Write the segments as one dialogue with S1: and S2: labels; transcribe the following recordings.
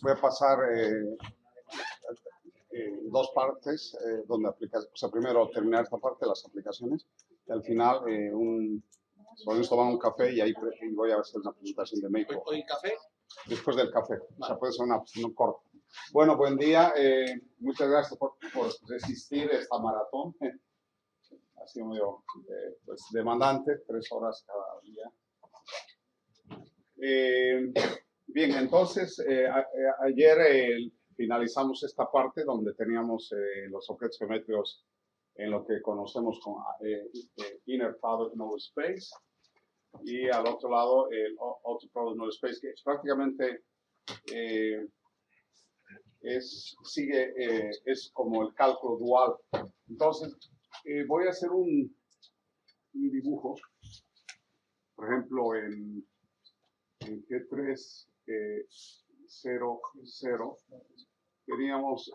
S1: Voy a pasar dos partes donde aplicas, o sea, primero terminar esta parte de las aplicaciones y al final podemos tomar un café y ahí voy a hacer una presentación de Maple.
S2: ¿Hoy café?
S1: Después del café, o sea, puede ser una corta. Bueno, buen día, muchas gracias por resistir esta maratón. Ha sido medio pues, demandante, 3 horas cada día. Bien, entonces, ayer finalizamos esta parte donde teníamos los objetos geométricos en lo que conocemos como Inner Product Null Space y al otro lado el Outer Product Null Space, que prácticamente es como el cálculo dual. Entonces, voy a hacer un dibujo, por ejemplo, en G3, 0, 0, teníamos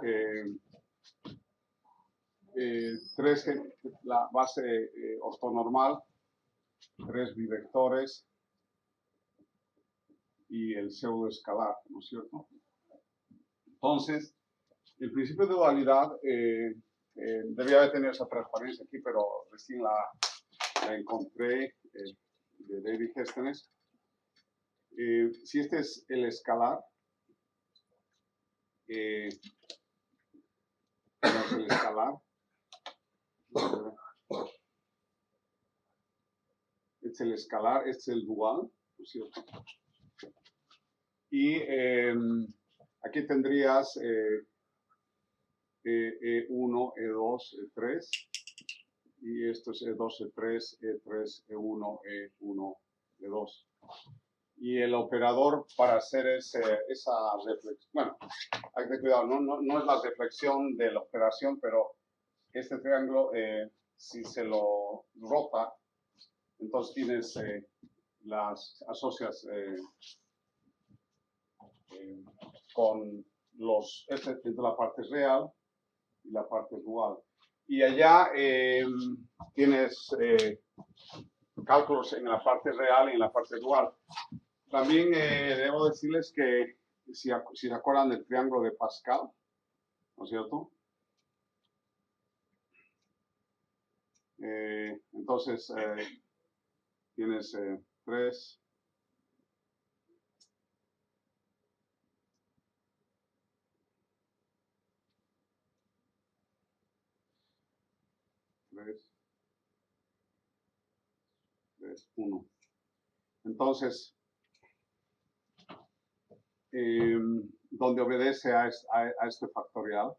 S1: 3, la base ortonormal, 3 bivectores y el pseudoescalar, ¿no es cierto? Entonces, el principio de dualidad, debía haber tenido esa transparencia aquí, pero recién la encontré de David Hestenes. Si este es el escalar, es el escalar, este es el escalar, este es el dual, ¿no es cierto? Y aquí tendrías E1, E2, E3, y esto es E2, E3, E3, E1, E1, E2. Y el operador para hacer esa reflexión, bueno, hay que tener cuidado, no es la reflexión de la operación, pero este triángulo, si se lo rota, entonces tienes las asocias con entre la parte real y la parte dual. Y allá tienes cálculos en la parte real y en la parte dual. También debo decirles que si se acuerdan del triángulo de Pascal, ¿no es cierto? Entonces, tienes 3, 1. Entonces, donde obedece a este factorial.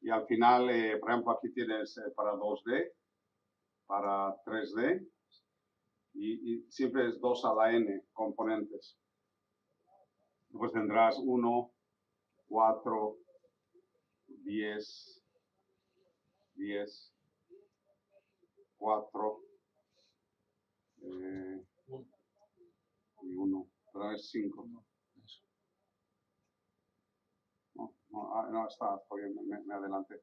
S1: Y al final, por ejemplo, aquí tienes para 2D, para 3D, y siempre es 2 a la n componentes. Después tendrás 1, 4, 10, 10, 4, y 1, pero es 5. No, está bien, me adelanté.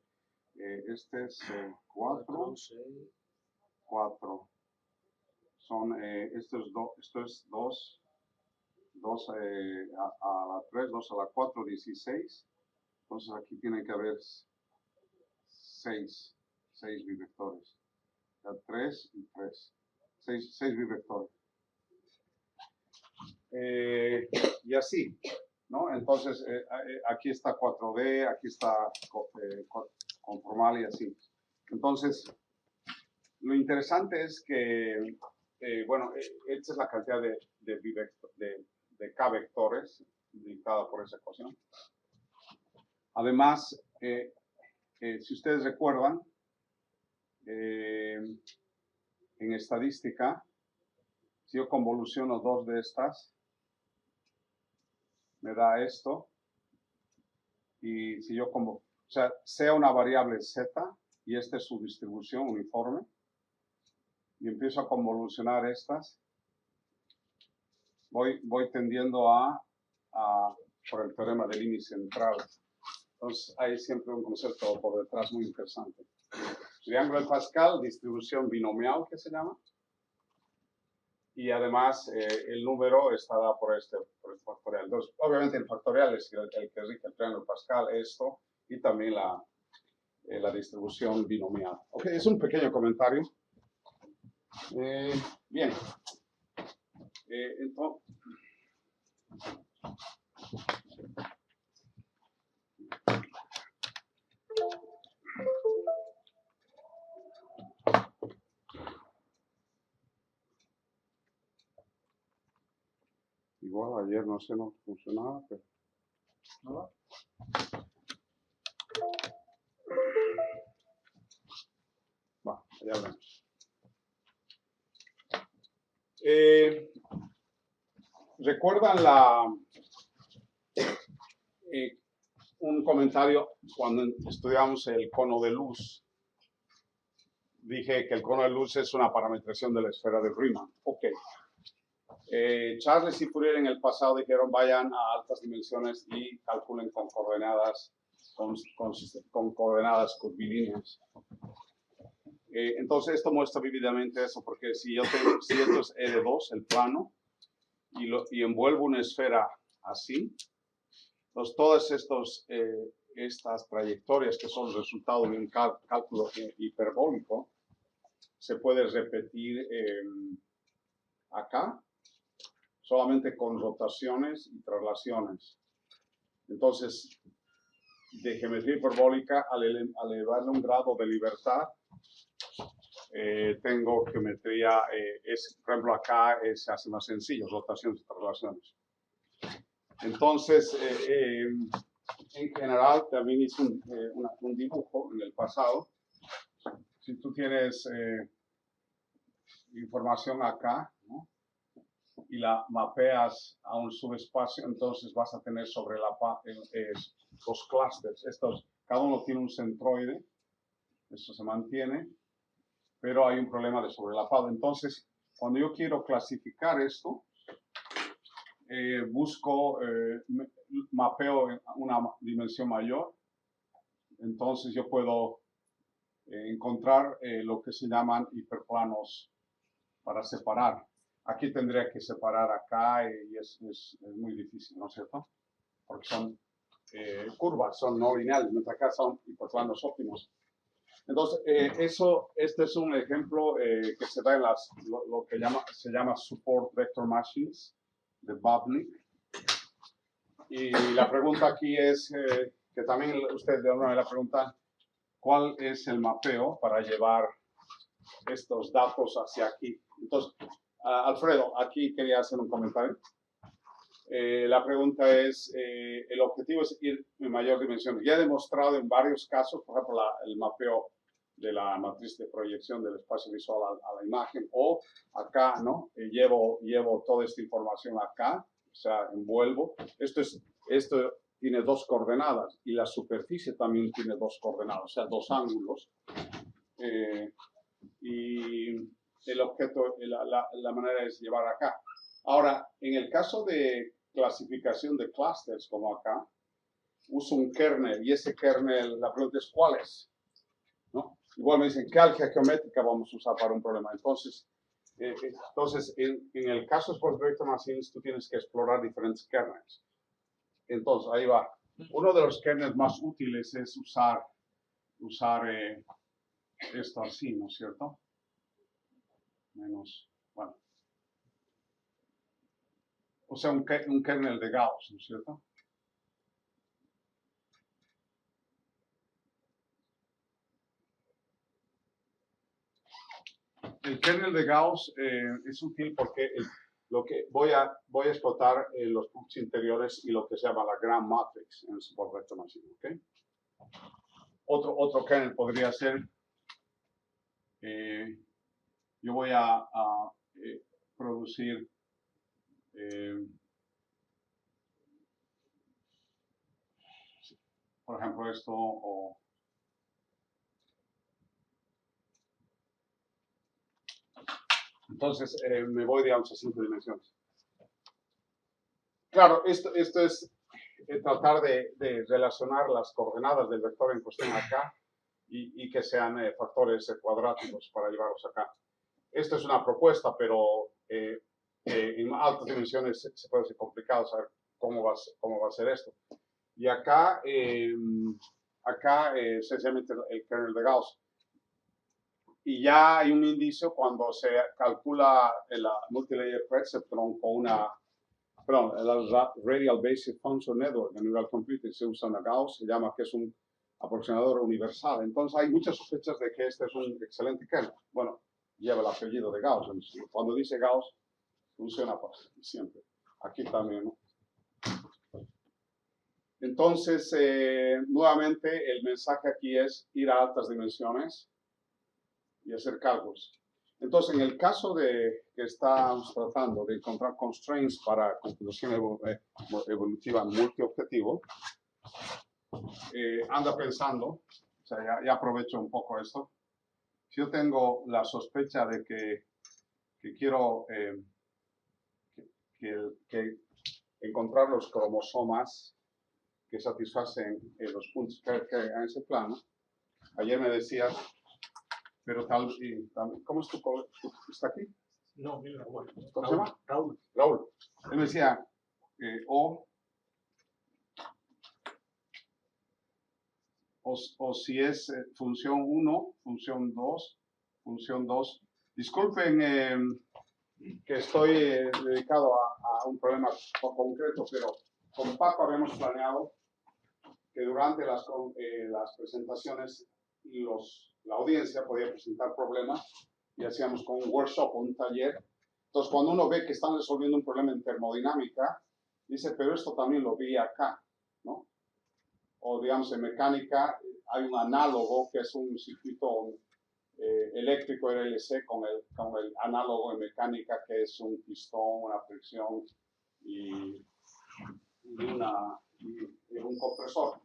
S1: Este es 4, 4. Son, esto es 2 a la 3, 2 a la 4, 16. Entonces aquí tiene que haber 6 bivectores. 3 y 3. 6 bivectores. Y así, ¿no? Entonces, aquí está 4D, aquí está conformal y así. Entonces, lo interesante es que, bueno, esta es la cantidad de K vectores dictada por esa ecuación. Además, si ustedes recuerdan, en estadística, si yo convoluciono 2 de estas, me da esto. Y si yo o sea, sea una variable z, y esta es su distribución uniforme, y empiezo a convolucionar estas, voy tendiendo por el teorema del límite central. Entonces, hay siempre un concepto por detrás muy interesante. Triángulo de Pascal, distribución binomial, que se llama. Y además, el número está dado por por este factorial. Entonces, obviamente el factorial es el que rige el triángulo Pascal, esto, y también la distribución binomial. Ok, es un pequeño comentario. Bien. Entonces, igual ayer no sé, no funcionaba, pero nada. Va, ya vemos. ¿Recuerdan un comentario cuando estudiamos el cono de luz? Dije que el cono de luz es una parametración de la esfera de Riemann. Ok. Charles y Fourier en el pasado dijeron vayan a altas dimensiones y calculen con coordenadas, con coordenadas curvilíneas. Entonces esto muestra vividamente eso, porque si esto es E de 2, el plano, y envuelvo una esfera así, entonces todas estas trayectorias que son el resultado de un cálculo hiperbólico se puede repetir acá, solamente con rotaciones y traslaciones. Entonces, de geometría hiperbólica, al elevarle un grado de libertad, tengo geometría, por ejemplo, acá se hace más sencillo, rotaciones y traslaciones. Entonces, en general, también hice un dibujo en el pasado. Si tú tienes información acá, ¿no?, y la mapeas a un subespacio, entonces vas a tener sobre los clústeres. Cada uno tiene un centroide, eso se mantiene, pero hay un problema de sobrelapado. Entonces, cuando yo quiero clasificar esto, mapeo en una dimensión mayor, entonces yo puedo encontrar lo que se llaman hiperplanos para separar. Aquí tendría que separar acá y es muy difícil, ¿no es cierto? Porque son curvas, son no lineales, mientras acá son hiperplanos óptimos. Entonces, este es un ejemplo que se da en lo que se llama Support Vector Machines de Babnik. Y la pregunta aquí es, que también ustedes de alguna manera preguntan, ¿cuál es el mapeo para llevar estos datos hacia aquí? Entonces, Alfredo, aquí quería hacer un comentario. La pregunta es, el objetivo es ir en mayor dimensión. Ya he demostrado en varios casos, por ejemplo, el mapeo de la matriz de proyección del espacio visual a la imagen, o acá, ¿no? Llevo toda esta información acá, o sea, envuelvo. Esto tiene dos coordenadas y la superficie también tiene dos coordenadas, o sea, dos ángulos. Y el objeto, la manera es llevar acá. Ahora, en el caso de clasificación de clusters, como acá, uso un kernel, y ese kernel, la pregunta es ¿cuál es? ¿No? Igual me dicen, ¿qué álgebra geométrica vamos a usar para un problema? Entonces en el caso de Support Vector Machines, tú tienes que explorar diferentes kernels. Entonces, ahí va. Uno de los kernels más útiles es usar esto así, ¿no es cierto? Bueno. O sea, un kernel de Gauss, ¿no es cierto? El kernel de Gauss es útil porque lo que voy a explotar los puntos interiores y lo que se llama la Gram Matrix en el Support Vector Machine, ¿ok? Otro kernel podría ser, yo voy a producir por ejemplo esto, o entonces me voy, digamos, a 5 dimensiones. Claro, esto es tratar de relacionar las coordenadas del vector en cuestión acá y que sean factores cuadráticos para llevarlos acá. Esto es una propuesta, pero en altas dimensiones se puede ser complicado saber cómo va a ser esto. Y acá, esencialmente el kernel de Gauss. Y ya hay un indicio cuando se calcula la multilayer perceptron con la Radial Basic Function Network de Neural Computing. Se usa una Gauss, se llama que es un aproximador universal. Entonces hay muchas sospechas de que este es un excelente kernel. Bueno, lleva el apellido de Gauss. Cuando dice Gauss, funciona siempre. Aquí también, ¿no? Entonces, nuevamente, el mensaje aquí es ir a altas dimensiones y hacer cálculos. Entonces, en el caso de que estamos tratando de encontrar constraints para computación evolutiva multiobjetivo, anda pensando, o sea, ya aprovecho un poco esto. Si yo tengo la sospecha de que quiero que encontrar los cromosomas que satisfacen los puntos que en ese plano. Ayer me decías, pero ¿cómo es tu ¿está aquí?
S2: No, mira, bueno.
S1: ¿Cómo se llama?
S2: Raúl.
S1: Raúl. Él me decía, o si es función 1, función 2, función 2. Disculpen que estoy dedicado a un problema concreto, pero con Paco habíamos planeado que durante las presentaciones la audiencia podía presentar problemas y hacíamos con un workshop o un taller. Entonces, cuando uno ve que están resolviendo un problema en termodinámica, dice, pero esto también lo vi acá, ¿no? O, digamos, en mecánica hay un análogo que es un circuito eléctrico RLC con el análogo en mecánica que es un pistón, una fricción y un compresor.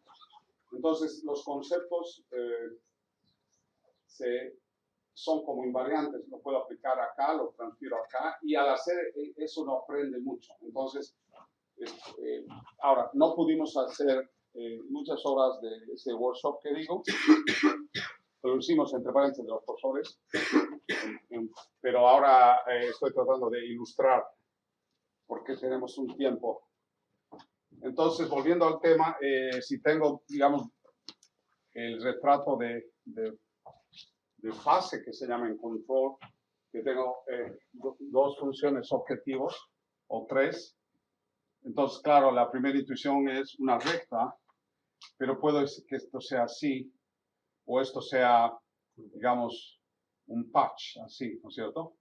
S1: Entonces, los conceptos son como invariantes. Lo puedo aplicar acá, lo transfiero acá, y al hacer eso no aprende mucho. Entonces, ahora, no pudimos hacer muchas horas de ese workshop que digo, lo hicimos entre paréntesis de los profesores, pero ahora estoy tratando de ilustrar porque tenemos un tiempo. Entonces, volviendo al tema, si tengo, digamos, el retrato de fase que se llama en control, que tengo dos funciones objetivos o tres. Entonces, claro, la primera intuición es una recta, pero puedo decir que esto sea así, o esto sea, digamos, un patch, así, ¿no es cierto?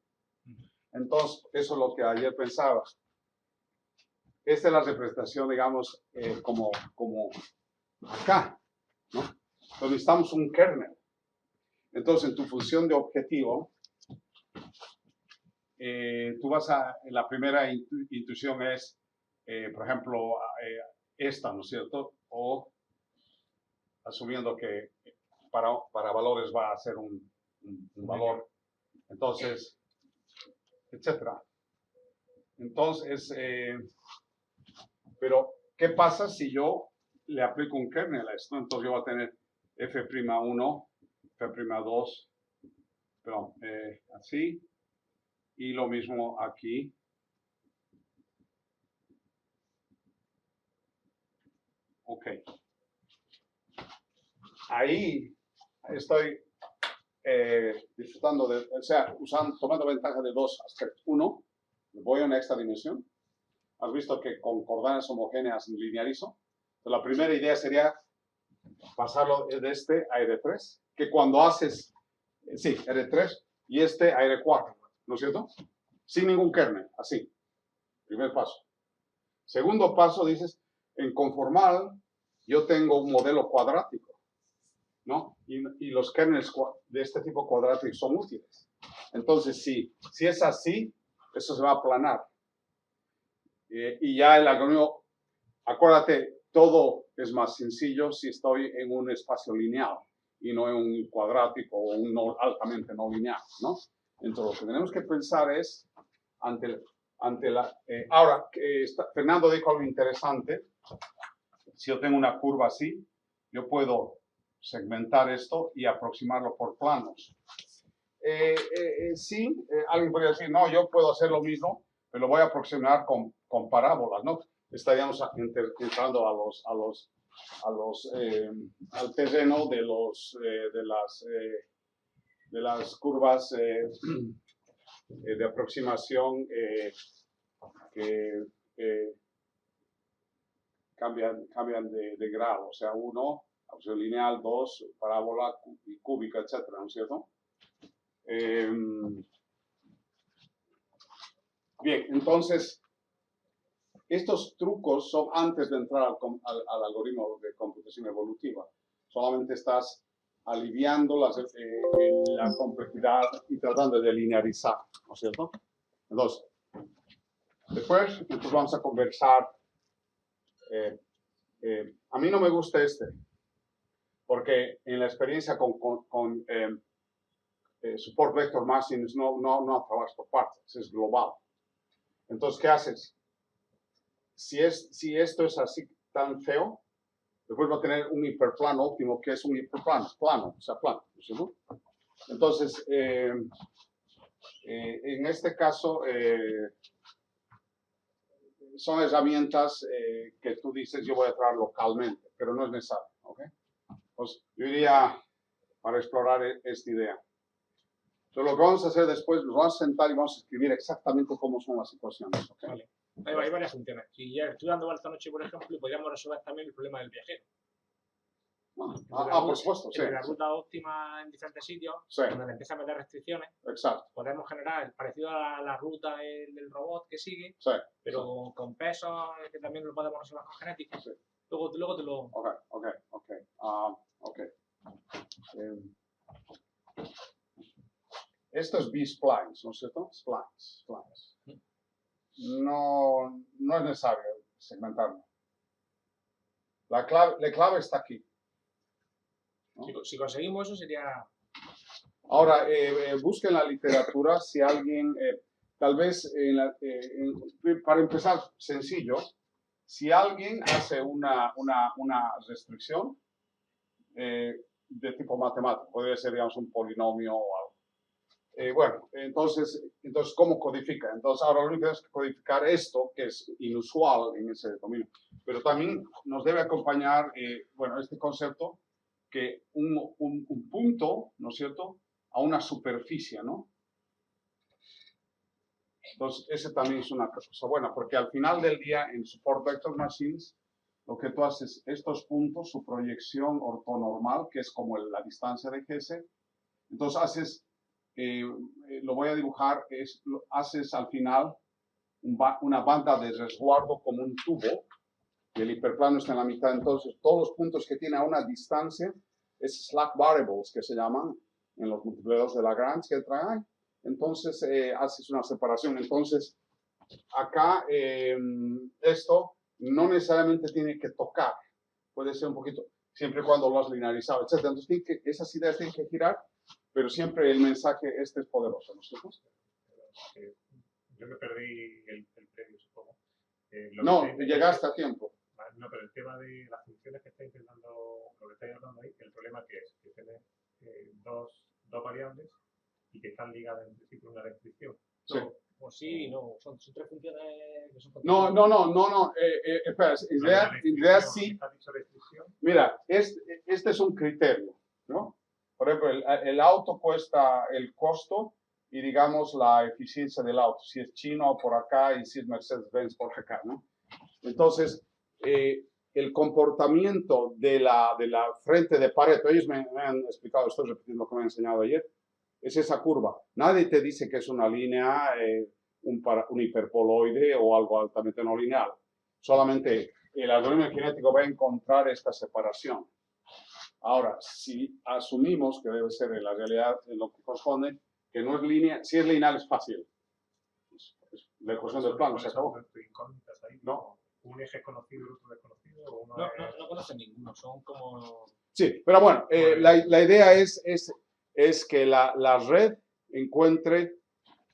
S1: Entonces, eso es lo que ayer pensaba. Esta es la representación, digamos, como acá, ¿no? Entonces necesitamos un kernel. Entonces, en tu función de objetivo, tú vas la primera intuición es, por ejemplo, esta, ¿no es cierto? O asumiendo que para valores va a ser un valor. Entonces, etcétera. Entonces, pero, ¿qué pasa si yo le aplico un kernel a esto? Entonces, yo voy a tener F'1, F'2, perdón, así, y lo mismo aquí. Ok. Ahí estoy disfrutando o sea, tomando ventaja de dos aspectos. Uno, voy a una extra dimensión. Has visto que con coordenadas homogéneas linearizo. Entonces, la primera idea sería pasarlo de este a R3, que cuando haces, sí, R3 y este a R4, ¿no es cierto? Sin ningún kernel, así. Primer paso. Segundo paso, dices, en conformal, yo tengo un modelo cuadrático, ¿no? Y los kernels de este tipo cuadrático son útiles. Entonces, si es así, eso se va a aplanar. Y ya el algoritmo, acuérdate, todo es más sencillo si estoy en un espacio lineal y no en un cuadrático o un altamente no lineal, ¿no? Entonces, lo que tenemos que pensar es, ahora, Fernando dijo algo interesante. Si yo tengo una curva así, yo puedo segmentar esto y aproximarlo por planos. Sí, alguien podría decir, no, yo puedo hacer lo mismo, lo voy a aproximar con parábolas, ¿no? Estaríamos entrando al terreno de las curvas de aproximación que cambian de grado, o sea, 1, aproximación lineal, 2, parábola y cúbica, etcétera, ¿no es cierto? Bien, entonces, estos trucos son antes de entrar al algoritmo de computación evolutiva. Solamente estás aliviando la complejidad y tratando de linearizar, ¿no es cierto? Entonces, después vamos a conversar. A mí no me gusta porque en la experiencia con support vector machines no trabajas por partes, es global. Entonces, ¿qué haces? Si esto es así tan feo, después va a tener un hiperplano óptimo, que es un hiperplano, plano, ¿no? Entonces, en este caso, son herramientas que tú dices, yo voy a trabajar localmente, pero no es necesario, ¿ok? Entonces, yo iría para explorar esta idea. Entonces, lo que vamos a hacer después, nos vamos a sentar y vamos a escribir exactamente cómo son las ecuaciones, ¿ok?
S2: Vale. Hay varias funciones. Si ya estoy dando esta noche, por ejemplo, podríamos resolver también el problema del viajero.
S1: Por supuesto, sí.
S2: La ruta óptima en diferentes sitios,
S1: sí.
S2: donde empieza a meter restricciones.
S1: Exacto.
S2: Podemos generar parecido a la ruta del robot que sigue,
S1: sí.
S2: pero con pesos que también lo podemos resolver con genética.
S1: Sí.
S2: Luego te lo...
S1: Ok. Esto es B-splines, ¿no es cierto? Splines. No es necesario segmentarlo. La clave está aquí, ¿no?
S2: Si conseguimos eso sería...
S1: Ahora, busquen en la literatura si alguien, tal vez, para empezar, sencillo, si alguien hace una restricción de tipo matemático, podría ser, digamos, un polinomio o algo. Bueno, entonces, ¿cómo codifica? Entonces, ahora lo único que es codificar esto, que es inusual en ese dominio. Pero también nos debe acompañar, este concepto, que un punto, ¿no es cierto?, a una superficie, ¿no? Entonces, ese también es una cosa buena, porque al final del día, en Support Vector Machines, lo que tú haces, estos puntos, su proyección ortonormal, que es como la distancia de GS, entonces haces... lo voy a dibujar, haces al final una banda de resguardo como un tubo, y el hiperplano está en la mitad, entonces todos los puntos que tiene a una distancia, es slack variables que se llaman en los multiplicadores de Lagrange que traen, entonces haces una separación, entonces acá esto no necesariamente tiene que tocar, puede ser un poquito, siempre y cuando lo has linearizado, etc. Entonces esas ideas tienen que girar, pero siempre el mensaje es poderoso, ¿no es cierto?
S3: Yo me perdí el previo, supongo.
S1: No, llegaste a tiempo.
S3: No, pero el tema de las funciones que estáis intentando, lo que estáis hablando ahí, el problema que es que tiene dos variables y que están ligadas entre sí por una restricción.
S1: Sí.
S2: Pues sí, no, son tres funciones que son...
S1: No, espera, idea sí. Mira, este es un criterio, ¿no? Por ejemplo, el auto cuesta el costo y, digamos, la eficiencia del auto, si es chino por acá y si es Mercedes-Benz por acá, ¿no? Entonces, el comportamiento de la frente de Pareto, ellos me han explicado, estoy repitiendo lo que me han enseñado ayer, es esa curva. Nadie te dice que es una línea, un hiperpoloide o algo altamente no lineal. Solamente el algoritmo genético va a encontrar esta separación. Ahora, si asumimos que debe ser en la realidad en lo que corresponde, que no es línea, si es lineal es fácil. La ecuación del plano se acabó.
S3: No. ¿Un eje conocido y otro desconocido? ¿O
S2: no conocen ninguno, son como...
S1: Sí, pero bueno, la idea es que la red encuentre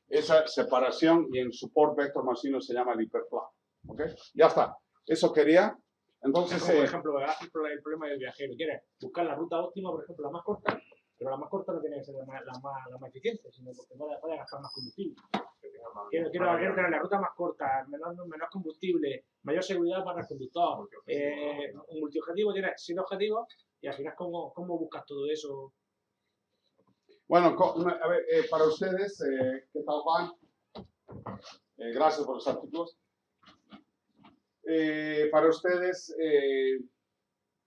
S1: esa separación y en Support Vector Machine se llama el hiperplano. ¿Ok? Ya está. Eso quería. Entonces,
S2: por ejemplo, el problema del viajero. Quieres buscar la ruta óptima, por ejemplo, la más corta, pero la más corta no tiene que ser la más eficiente, sino porque puede gastar más combustible.
S3: tenga más.
S2: Quiero tener la ruta más corta, menos combustible, mayor seguridad para el conductor. Un multiobjetivo tiene 7 objetivos y al final, ¿cómo buscas todo eso?
S1: Bueno, a ver, para ustedes, ¿qué tal van? Gracias por los artículos. Para ustedes,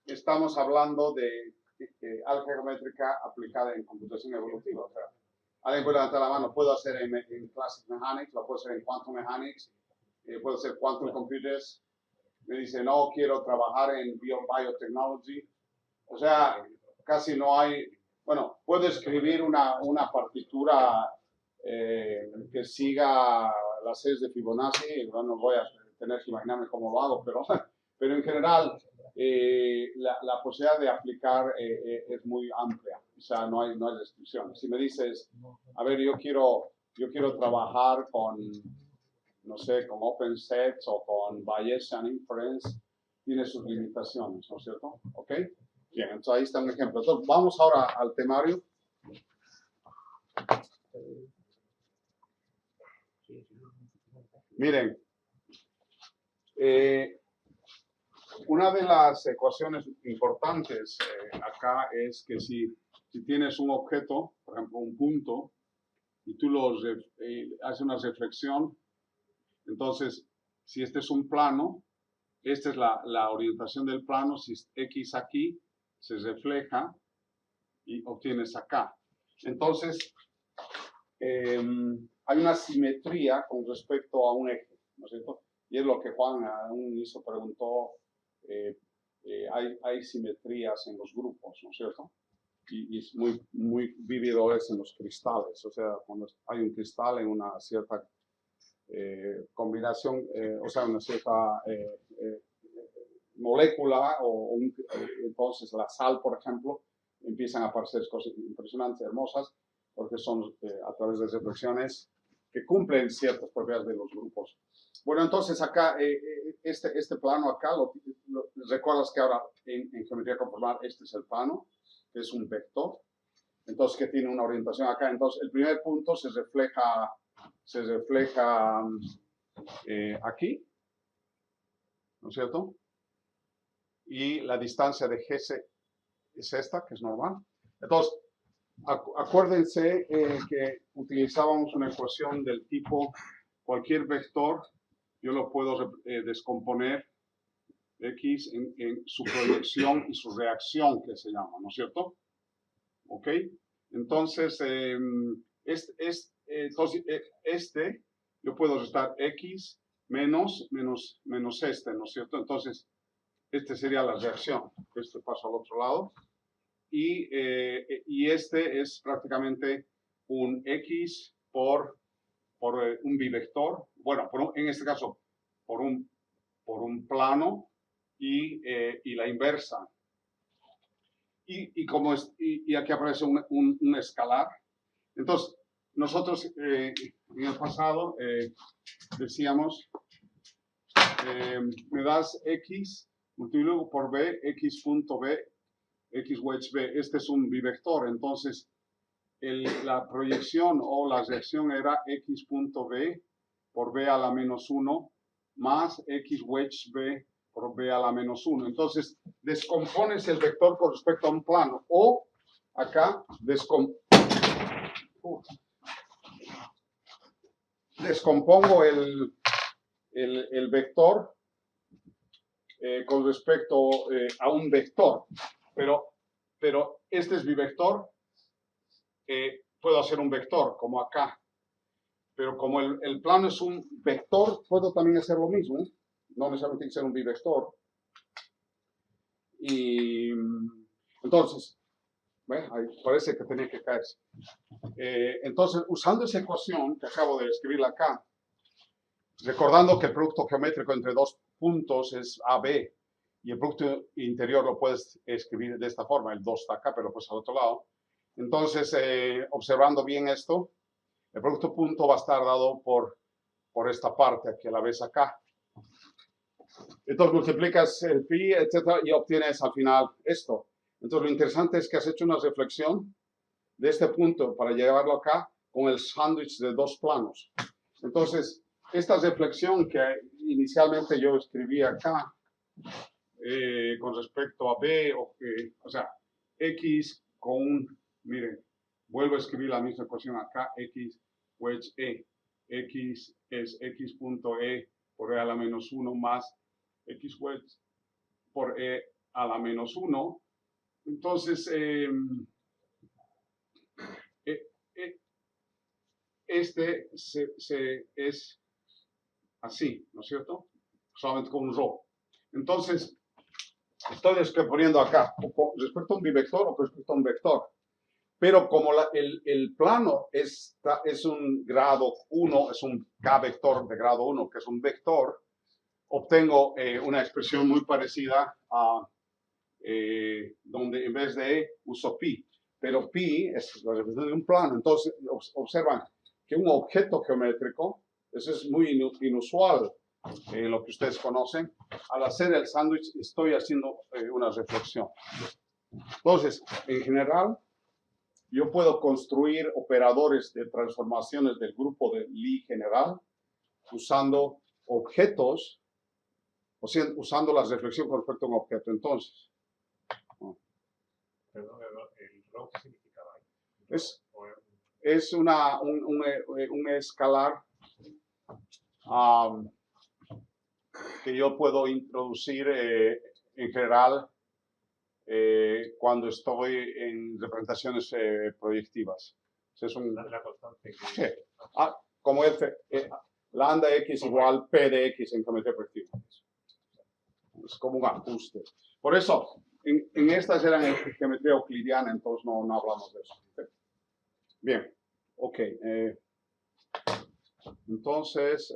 S1: estamos hablando de álgebra geométrica aplicada en computación evolutiva. O sea, alguien puede levantar la mano, puedo hacer en Classic Mechanics, lo puedo hacer en Quantum Mechanics, puedo hacer Quantum Computers. Me dice, no, quiero trabajar en Biotechnology. O sea, casi no hay. Bueno, puedo escribir una partitura que siga las series de Fibonacci. No voy a tener que imaginarme cómo lo hago, pero en general la posibilidad de aplicar es muy amplia. O sea, no hay restricciones. Si me dices, a ver, yo quiero trabajar con, no sé, con OpenSets o con Bayesian Inference, tiene sus limitaciones, ¿no es cierto? ¿Ok? Bien, entonces ahí está un ejemplo. Entonces, vamos ahora al temario. Miren, una de las ecuaciones importantes acá es que si tienes un objeto, por ejemplo un punto, y tú haces una reflexión, entonces si este es un plano, esta es la orientación del plano, si es X aquí, se refleja y obtienes acá. Entonces, hay una simetría con respecto a un eje, ¿no es cierto? Y es lo que Juan a un inicio preguntó, hay simetrías en los grupos, ¿no es cierto? Y es muy vívido es en los cristales, o sea, cuando hay un cristal en una cierta combinación, o sea, una cierta molécula, entonces la sal, por ejemplo, empiezan a aparecer cosas impresionantes, hermosas, porque son a través de reflexiones que cumplen ciertas propiedades de los grupos. Bueno, entonces acá, este plano acá, recuerdas que ahora en geometría conformal este es el plano, que es un vector, entonces que tiene una orientación acá. Entonces el primer punto se refleja aquí, ¿no es cierto? Y la distancia de GC es esta, que es normal. Entonces, acuérdense que utilizábamos una ecuación del tipo cualquier vector, yo lo puedo descomponer X en su proyección y su reacción, que se llama, ¿no es cierto? ¿Ok? Entonces, yo puedo restar X menos este, ¿no es cierto? Entonces, este sería la reacción. Este paso al otro lado. Y este es prácticamente un X por un bivector. Bueno, en este caso, por un plano y la inversa. Y aquí aparece un escalar. Entonces, nosotros en el pasado decíamos, me das X multiplico por B, X punto B, X wedge B. Este es un bivector, entonces la proyección o la reacción era X punto B por B a la menos 1 más X wedge B por B a la menos 1. Entonces, descompones el vector con respecto a un plano. O acá, descompongo el vector con respecto a un vector. Pero este es bivector. Puedo hacer un vector, como acá. Pero como el plano es un vector, puedo también hacer lo mismo. No necesariamente tiene que ser un bivector. Y entonces, bueno, ahí parece que tenía que caerse. Entonces, usando esa ecuación que acabo de escribirla acá, recordando que el producto geométrico entre dos puntos es AB, y el producto interior lo puedes escribir de esta forma, el 2 está acá, pero pues al otro lado. Entonces, observando bien esto, el producto punto va a estar dado por esta parte, que la ves acá. Entonces multiplicas el pi, etcétera, y obtienes al final esto. Entonces lo interesante es que has hecho una reflexión de este punto para llevarlo acá con el sándwich de dos planos. Entonces, esta reflexión que inicialmente yo escribí acá, con respecto a B, o sea, X con un, miren, vuelvo a escribir la misma ecuación acá, X wedge E. X es X punto E por E a la menos 1 más X wedge por E a la menos 1. Entonces, este es así, ¿no es cierto? Solamente con un rho. Entonces, estoy poniendo acá, respecto a un bivector o respecto a un vector. Pero como el plano es un grado 1, es un K-vector de grado 1, que es un vector, obtengo una expresión muy parecida a donde en vez de E uso pi. Pero pi es la representación de un plano. Entonces, observan que un objeto geométrico, eso es muy inusual en lo que ustedes conocen. Al hacer el sándwich estoy haciendo una reflexión. Entonces, en general, yo puedo construir operadores de transformaciones del grupo de Lie general usando objetos, o sea, usando la reflexión con respecto a un objeto. Entonces,
S3: Perdón, el rho, ¿qué significaba ahí?
S1: es un escalar que yo puedo introducir en general cuando estoy en representaciones proyectivas. Es
S3: La constante que...
S1: Sí. Como F, lambda X igual P de X en geometría proyectiva. Es como un ajuste. Por eso, en estas eran en geometría euclidiana, entonces no hablamos de eso. Bien, ok. Entonces,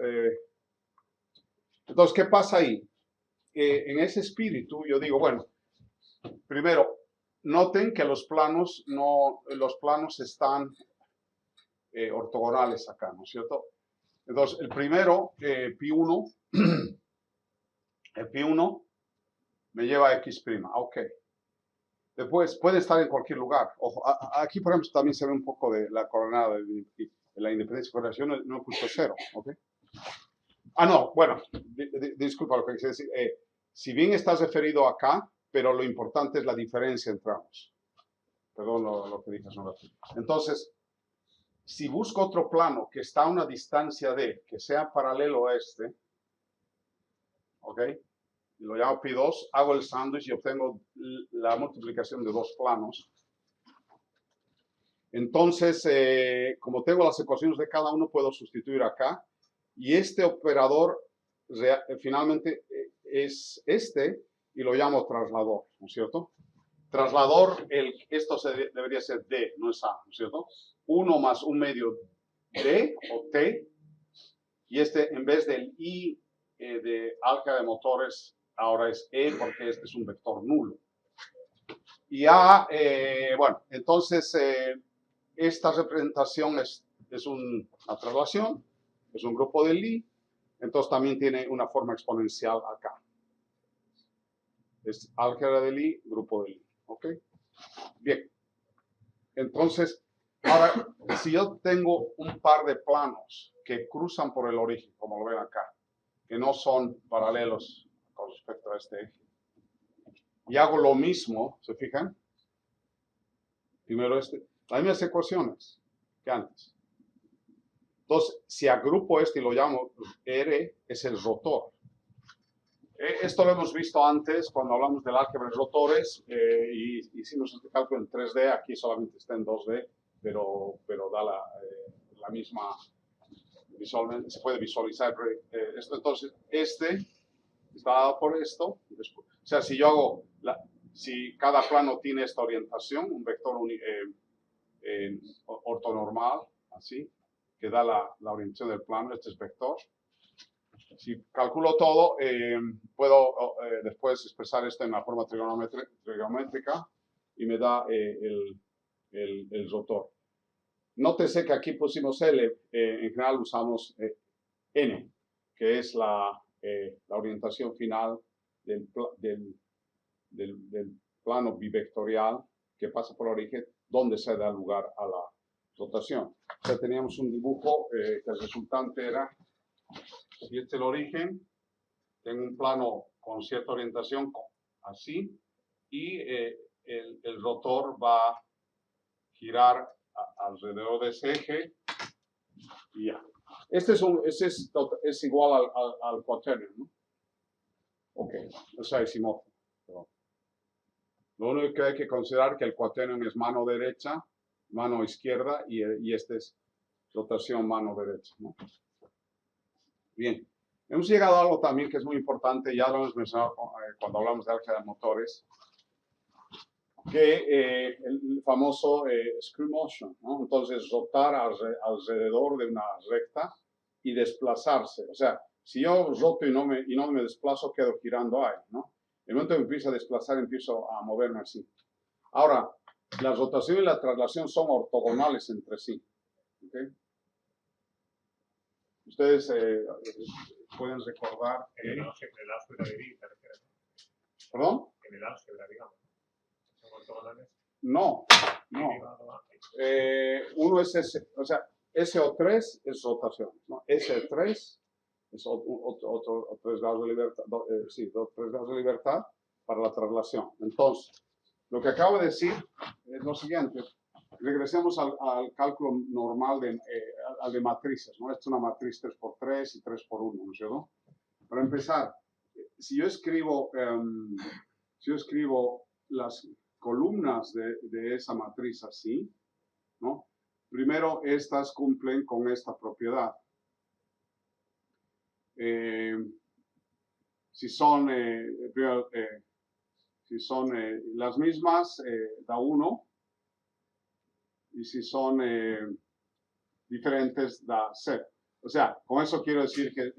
S1: ¿qué pasa ahí? En ese espíritu, yo digo, bueno, primero, noten que los planos están ortogonales acá, ¿no es cierto? Entonces, el primero, pi1, el pi1 me lleva a x', ok. Después, puede estar en cualquier lugar. Ojo, aquí, por ejemplo, también se ve un poco de la coordenada de la independencia de correlación, 9.0, ok. No, bueno, disculpa lo que quise decir. Si bien estás referido acá, pero lo importante es la diferencia entre ambos. Perdón lo que dije hace un rato. Entonces, si busco otro plano que está a una distancia de, que sea paralelo a este, ¿ok? Y lo llamo pi2, hago el sándwich y obtengo la multiplicación de dos planos. Entonces, como tengo las ecuaciones de cada uno, puedo sustituir acá. Y este operador finalmente es este, y lo llamo traslador, ¿no es cierto? Traslador, esto debería ser D, no es A, ¿no es cierto? 1 más 1 medio D o T, y este en vez del I de álgebra de motores, ahora es E porque este es un vector nulo. Y A, bueno, entonces esta representación es una traslación, es un grupo de Lie, entonces también tiene una forma exponencial acá. Es álgebra de Lie, grupo de Lie, ¿ok? Bien, entonces, ahora, si yo tengo un par de planos que cruzan por el origen, como lo ven acá, que no son paralelos con respecto a este eje, y hago lo mismo, ¿se fijan? Primero las mismas ecuaciones que antes. Entonces, si agrupo este y lo llamo R, es el rotor. Esto lo hemos visto antes cuando hablamos del álgebra de rotores y hicimos este cálculo en 3D, aquí solamente está en 2D, pero da la misma, visualmente se puede visualizar esto. Entonces, este está dado por esto. Después, o sea, si yo hago, si cada plano tiene esta orientación, un vector ortonormal, así, que da la orientación del plano, este es vector. Si calculo todo, puedo después expresar esto en la forma trigonométrica y me da el rotor. Nótese que aquí pusimos L, en general usamos N, que es la orientación final del plano bivectorial que pasa por el origen, donde se da lugar a la rotación. O sea, teníamos un dibujo que el resultante era, si este es el origen, tengo un plano con cierta orientación, así, y el rotor va a girar alrededor de ese eje, y ya. Este es igual al cuaternio, ¿no? Ok, o sea, es simófono. Lo único que hay que considerar es que el cuaternio es mano derecha, mano izquierda, y este es rotación mano derecha, ¿no? Bien, hemos llegado a algo también que es muy importante, ya lo hemos mencionado cuando hablamos de álgebra de motores, que el famoso screw motion, ¿no? Entonces, rotar alrededor de una recta y desplazarse. O sea, si yo roto y no me desplazo, quedo girando ahí, ¿no? El momento que empiezo a desplazar, empiezo a moverme así. Ahora, la rotación y la traslación son ortogonales entre sí. ¿Okay? Ustedes pueden recordar que...
S3: En el álgebra de Lie, ¿te refieres?
S1: ¿Perdón?
S3: En el álgebra, digamos. ¿Son ortogonales?
S1: No. Uno es ese, o sea, SO3 es rotación, ¿no? SO3 es otro 3 grados de libertad, 3 grados de libertad para la traslación. Entonces, lo que acabo de decir es lo siguiente. Regresemos al cálculo normal al de matrices, ¿no? Esta es una matriz 3x3 y 3x1, ¿no es cierto? Para empezar, si yo escribo las columnas de esa matriz así, ¿no? Primero, estas cumplen con esta propiedad. Si son las mismas, da 1. Y si son diferentes, da 0. O sea, con eso quiero decir que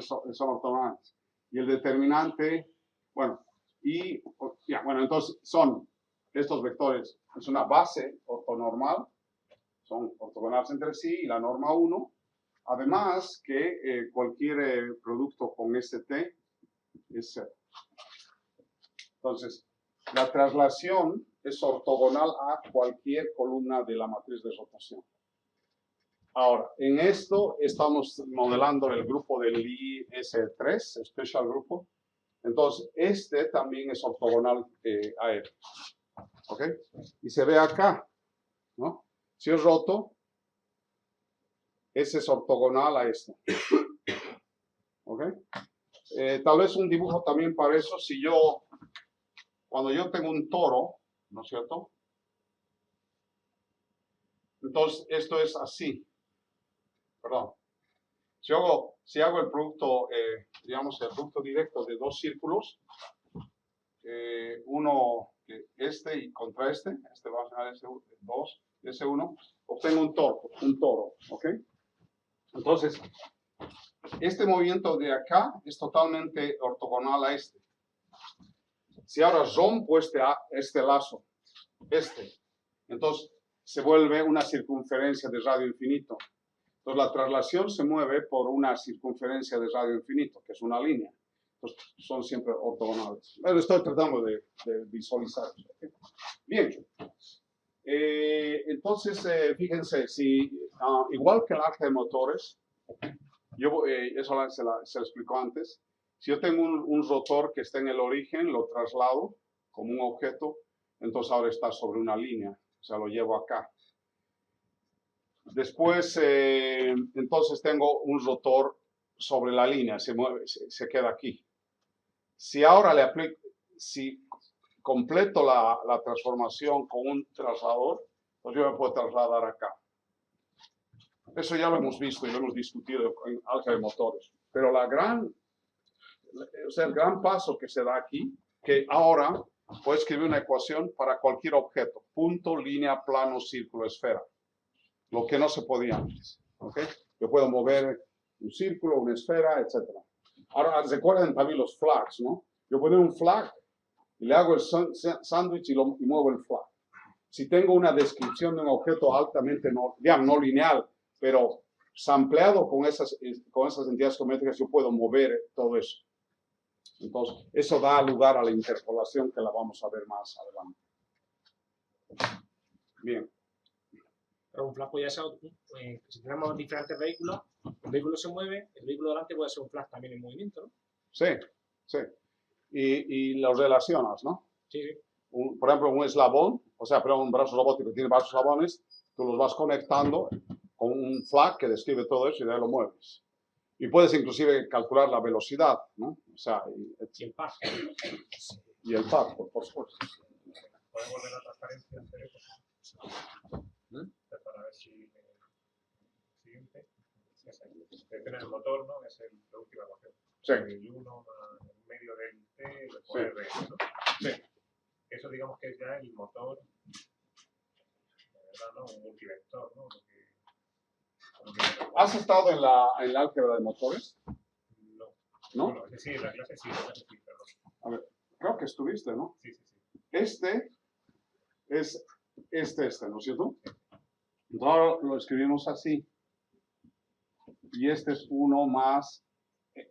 S1: son ortogonales. Y el determinante, bueno, entonces son estos vectores, es una base ortonormal, son ortogonales entre sí, y la norma 1. Además que cualquier producto con ST es 0. Entonces, la traslación es ortogonal a cualquier columna de la matriz de rotación. Ahora, en esto estamos modelando el grupo del IS3, Special Grupo. Entonces, este también es ortogonal a él. ¿Ok? Y se ve acá, ¿no? Si es roto, ese es ortogonal a este. ¿Ok? Tal vez un dibujo también para eso, cuando yo tengo un toro, ¿no es cierto? Entonces, esto es así. Perdón. Si hago el producto, digamos, el producto directo de dos círculos, uno, y contra este va a ser S2, S1, obtengo un toro, ¿ok? Entonces, este movimiento de acá es totalmente ortogonal a este. Si ahora rompo este lazo, entonces se vuelve una circunferencia de radio infinito. Entonces la traslación se mueve por una circunferencia de radio infinito, que es una línea. Entonces son siempre ortogonales. Bueno, estoy tratando de visualizar. ¿Okay? Bien. Entonces, fíjense, igual que el álgebra de motores, eso se lo explicó antes, si yo tengo un rotor que está en el origen, lo traslado como un objeto, entonces ahora está sobre una línea, o sea, lo llevo acá. Después, entonces tengo un rotor sobre la línea, se mueve, se queda aquí. Si ahora si completo la transformación con un traslador, pues yo me puedo trasladar acá. Eso ya lo hemos visto y lo hemos discutido en álgebra de motores. Pero el gran paso que se da aquí, que ahora puedo escribir una ecuación para cualquier objeto, punto, línea, plano, círculo, esfera. Lo que no se podía antes. ¿Okay? Yo puedo mover un círculo, una esfera, etc. Ahora, recuerden también los flags, ¿no? Yo puedo poner un flag y le hago el sándwich y muevo el flag. Si tengo una descripción de un objeto altamente no lineal, pero sampleado con esas entidades geométricas, yo puedo mover todo eso. Entonces, eso da lugar a la interpolación que la vamos a ver más adelante. Bien.
S2: Pero un flash puede ser, si tenemos diferentes vehículos, el vehículo se mueve, el vehículo delante puede ser un flash también en movimiento, ¿no?
S1: Sí, sí. Y los relacionas, ¿no?
S2: Sí, sí.
S1: Por ejemplo, un eslabón, o sea, pero un brazo robótico que tiene varios eslabones, tú los vas conectando con un flag que describe todo eso y de ahí lo mueves. Y puedes inclusive calcular la velocidad, ¿no? O sea,
S2: Y el par.
S1: y el par, por supuesto.
S3: Podemos ver la transparencia anterior para ver si siguiente. Depende del motor, ¿no? Es la última ecuación.
S1: Sí.
S3: El 1 más el medio del T por R, ¿no?
S1: Sí.
S3: Eso digamos que es ya el motor, ¿verdad? ¿No? Un multivector, ¿no?
S1: ¿Has estado en la álgebra de motores?
S3: No.
S1: ¿No?
S3: Bueno, sí, en la clase sí, pero no.
S1: A ver, creo que estuviste, ¿no?
S3: Sí, sí, sí.
S1: Este es este, ¿no es cierto? Entonces ahora lo escribimos así. Y este es 1 más.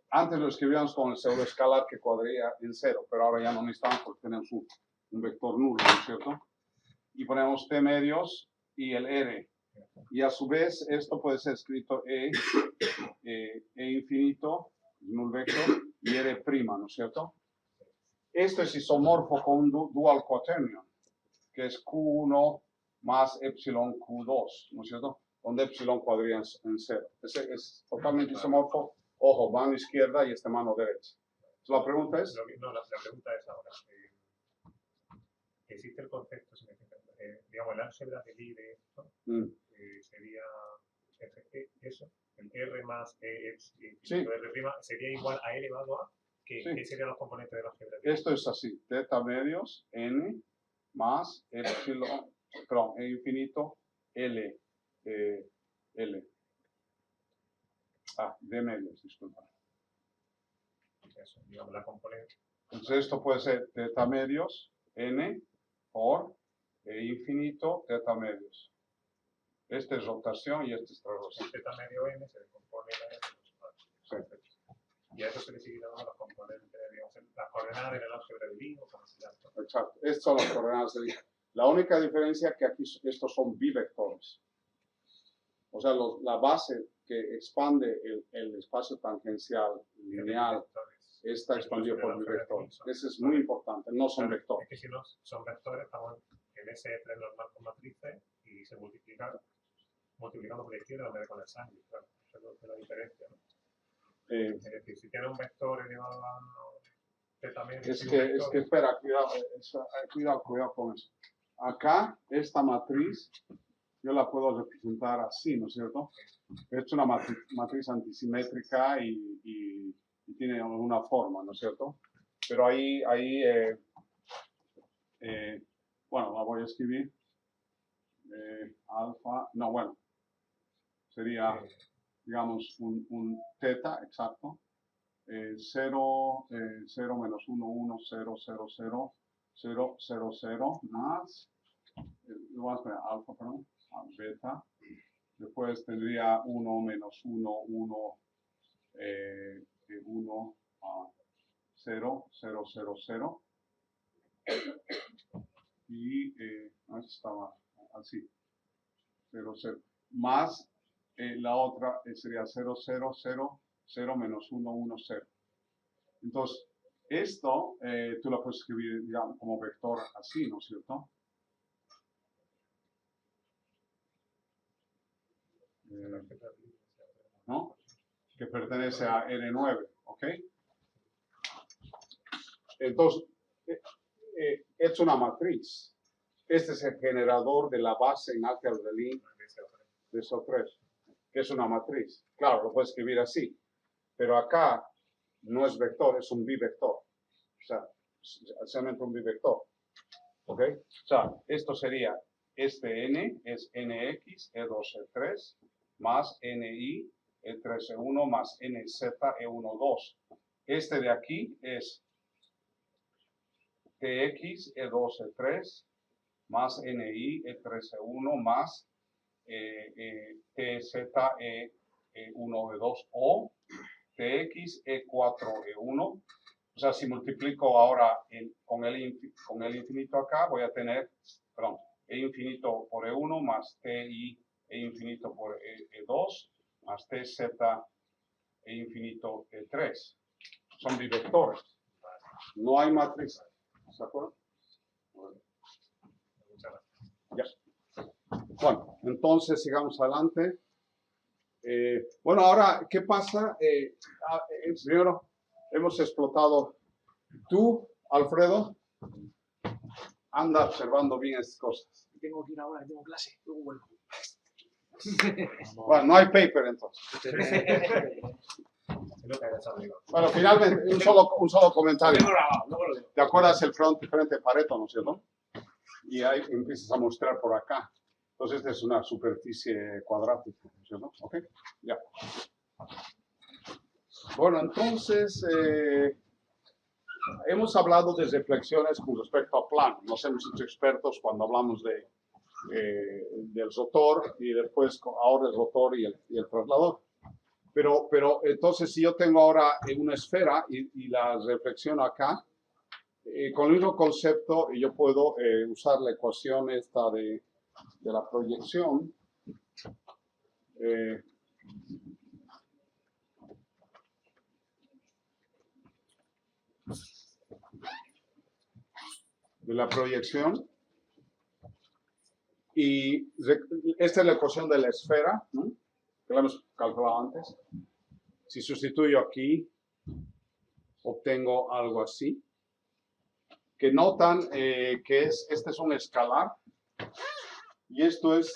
S1: Antes lo escribíamos con el pseudoescalar que cuadría en 0, pero ahora ya no necesitamos porque tenemos un vector nulo, ¿no es cierto? Y ponemos t medios y el r. Y a su vez esto puede ser escrito e infinito, null vector, y r prima, ¿no es cierto? Esto es isomorfo con un dual quaternion, que es q1 más epsilon q2, ¿no es cierto? Donde epsilon cuadría en 0. Ese es totalmente isomorfo. Ojo, mano izquierda y mano derecha. Entonces, la pregunta es...
S3: No, la pregunta es ahora. ¿Existe el concepto, digamos, el álgebra de Lie de esto? Sería eso, el R más E
S1: Sí.
S3: R prima, sería igual a E elevado a, ¿qué serían los componentes del álgebra de Lie?
S1: Esto es así, teta medios, n, más epsilon, perdón, e infinito, L, L. D medios, disculpa.
S3: Eso, digamos, la componente.
S1: Entonces esto puede ser teta medios, n, por e infinito, teta medios. Este es rotación y este es traslación.
S3: El teta medio n se decompone en la n.
S1: Sí.
S3: Y a eso se le sigue dando los componentes, digamos, las coordenadas del álgebra de Lie o como se llama.
S1: Exacto, estas son las coordenadas de Lie. La única diferencia es que aquí estos son bivectores. O sea, la base que expande el espacio tangencial lineal está expandido por bivectores. Eso es muy importante, no son vectores.
S3: Es que si no son vectores, estamos en ese tren normal con matrices y se multiplicando por la izquierda en vez de con el sangre. Claro, eso es la diferencia, ¿no? Es decir, si tiene un vector elevado a teta medio...
S1: Es que espera, cuidado con eso. Acá, esta matriz, yo la puedo representar así, ¿no es cierto? Es una matriz antisimétrica y tiene alguna forma, ¿no es cierto? Pero ahí bueno, la voy a escribir. Alfa, no, bueno, sería, digamos, un teta, exacto. 0 menos 1, 1, 0, 0, 0, 0, 0, 0, más, vamos a poner alfa, perdón, beta. Después tendría 1 menos 1, 1, 1, 0, 0, 0, 0. Y estaba así, 0, 0. Más la otra sería 0, 0, 0, 0 menos 1, 1, 0. Entonces, esto tú lo puedes escribir, digamos, como vector así, ¿no es cierto? ¿No? Que pertenece a R9, ¿ok? Entonces, es una matriz. Este es el generador de la base en álgebra de Lie de SO3, que es una matriz. Claro, lo puedes escribir así, pero acá no es vector, es un bivector. O sea, solamente un bivector. ¿Ok? O sea, esto sería, este n es nx, e2, e3, más ni, e3, e1, más nz, e1, 2. Este de aquí es tx, e2, e3, más ni, e3, e1, más tz, e1, e2, o tx, e4, e1. O sea, si multiplico ahora con el infinito acá, voy a tener, perdón, e infinito por e1 más ti e infinito por E2 más tz e infinito E3. Son bivectores. No hay matriz. ¿Se acuerdan?
S3: Muchas gracias.
S1: Ya. Bueno, entonces sigamos adelante. Bueno, ahora, ¿qué pasa? Primero, hemos explotado. Tú, Alfredo, anda observando bien estas cosas.
S2: Tengo que ir ahora, tengo clase, luego vuelvo.
S1: Bueno, no hay paper entonces.
S3: Es lo que hayas amigo.
S1: Bueno, finalmente, un solo comentario.
S2: Tengo grabado, luego lo digo.
S1: ¿Te acuerdas el frente de Pareto, no es cierto? Y ahí empiezas a mostrar por acá. Entonces, esta es una superficie cuadrática, ¿no es cierto? ¿Ok? Ya. Bueno, entonces, hemos hablado de reflexiones con respecto a plano. Nos hemos hecho expertos cuando hablamos del rotor y después ahora el rotor y el traslador. Pero entonces, si yo tengo ahora una esfera y la reflexiono acá, con el mismo concepto yo puedo usar la ecuación esta de la proyección. De la proyección. Y esta es la ecuación de la esfera, ¿no? Que la hemos calculado antes. Si sustituyo aquí, obtengo algo así. Que notan que este es un escalar y esto es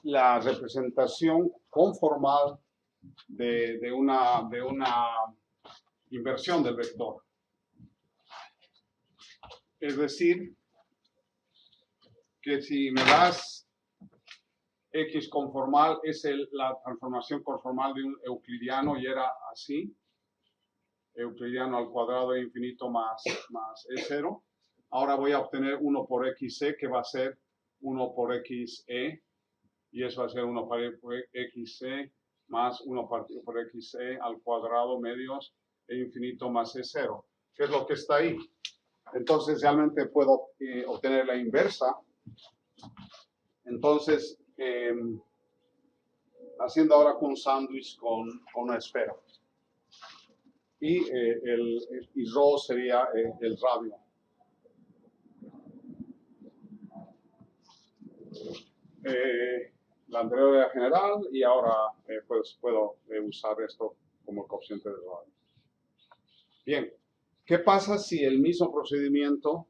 S1: la representación conformal de una inversión del vector. Es decir, que si me das X conformal, es la transformación conformal de un euclidiano y era así. Euclidiano al cuadrado de infinito más E0. Ahora voy a obtener 1 por XE, que va a ser 1 por XE, y eso va a ser 1 por XE más 1 por XE al cuadrado medios e infinito más E0, que es lo que está ahí. Entonces realmente puedo obtener la inversa. Entonces, haciendo ahora un sándwich con una esfera. Y rho sería el radio. La anterior era general y ahora pues puedo usar esto como cociente de radio. Bien, ¿qué pasa si el mismo procedimiento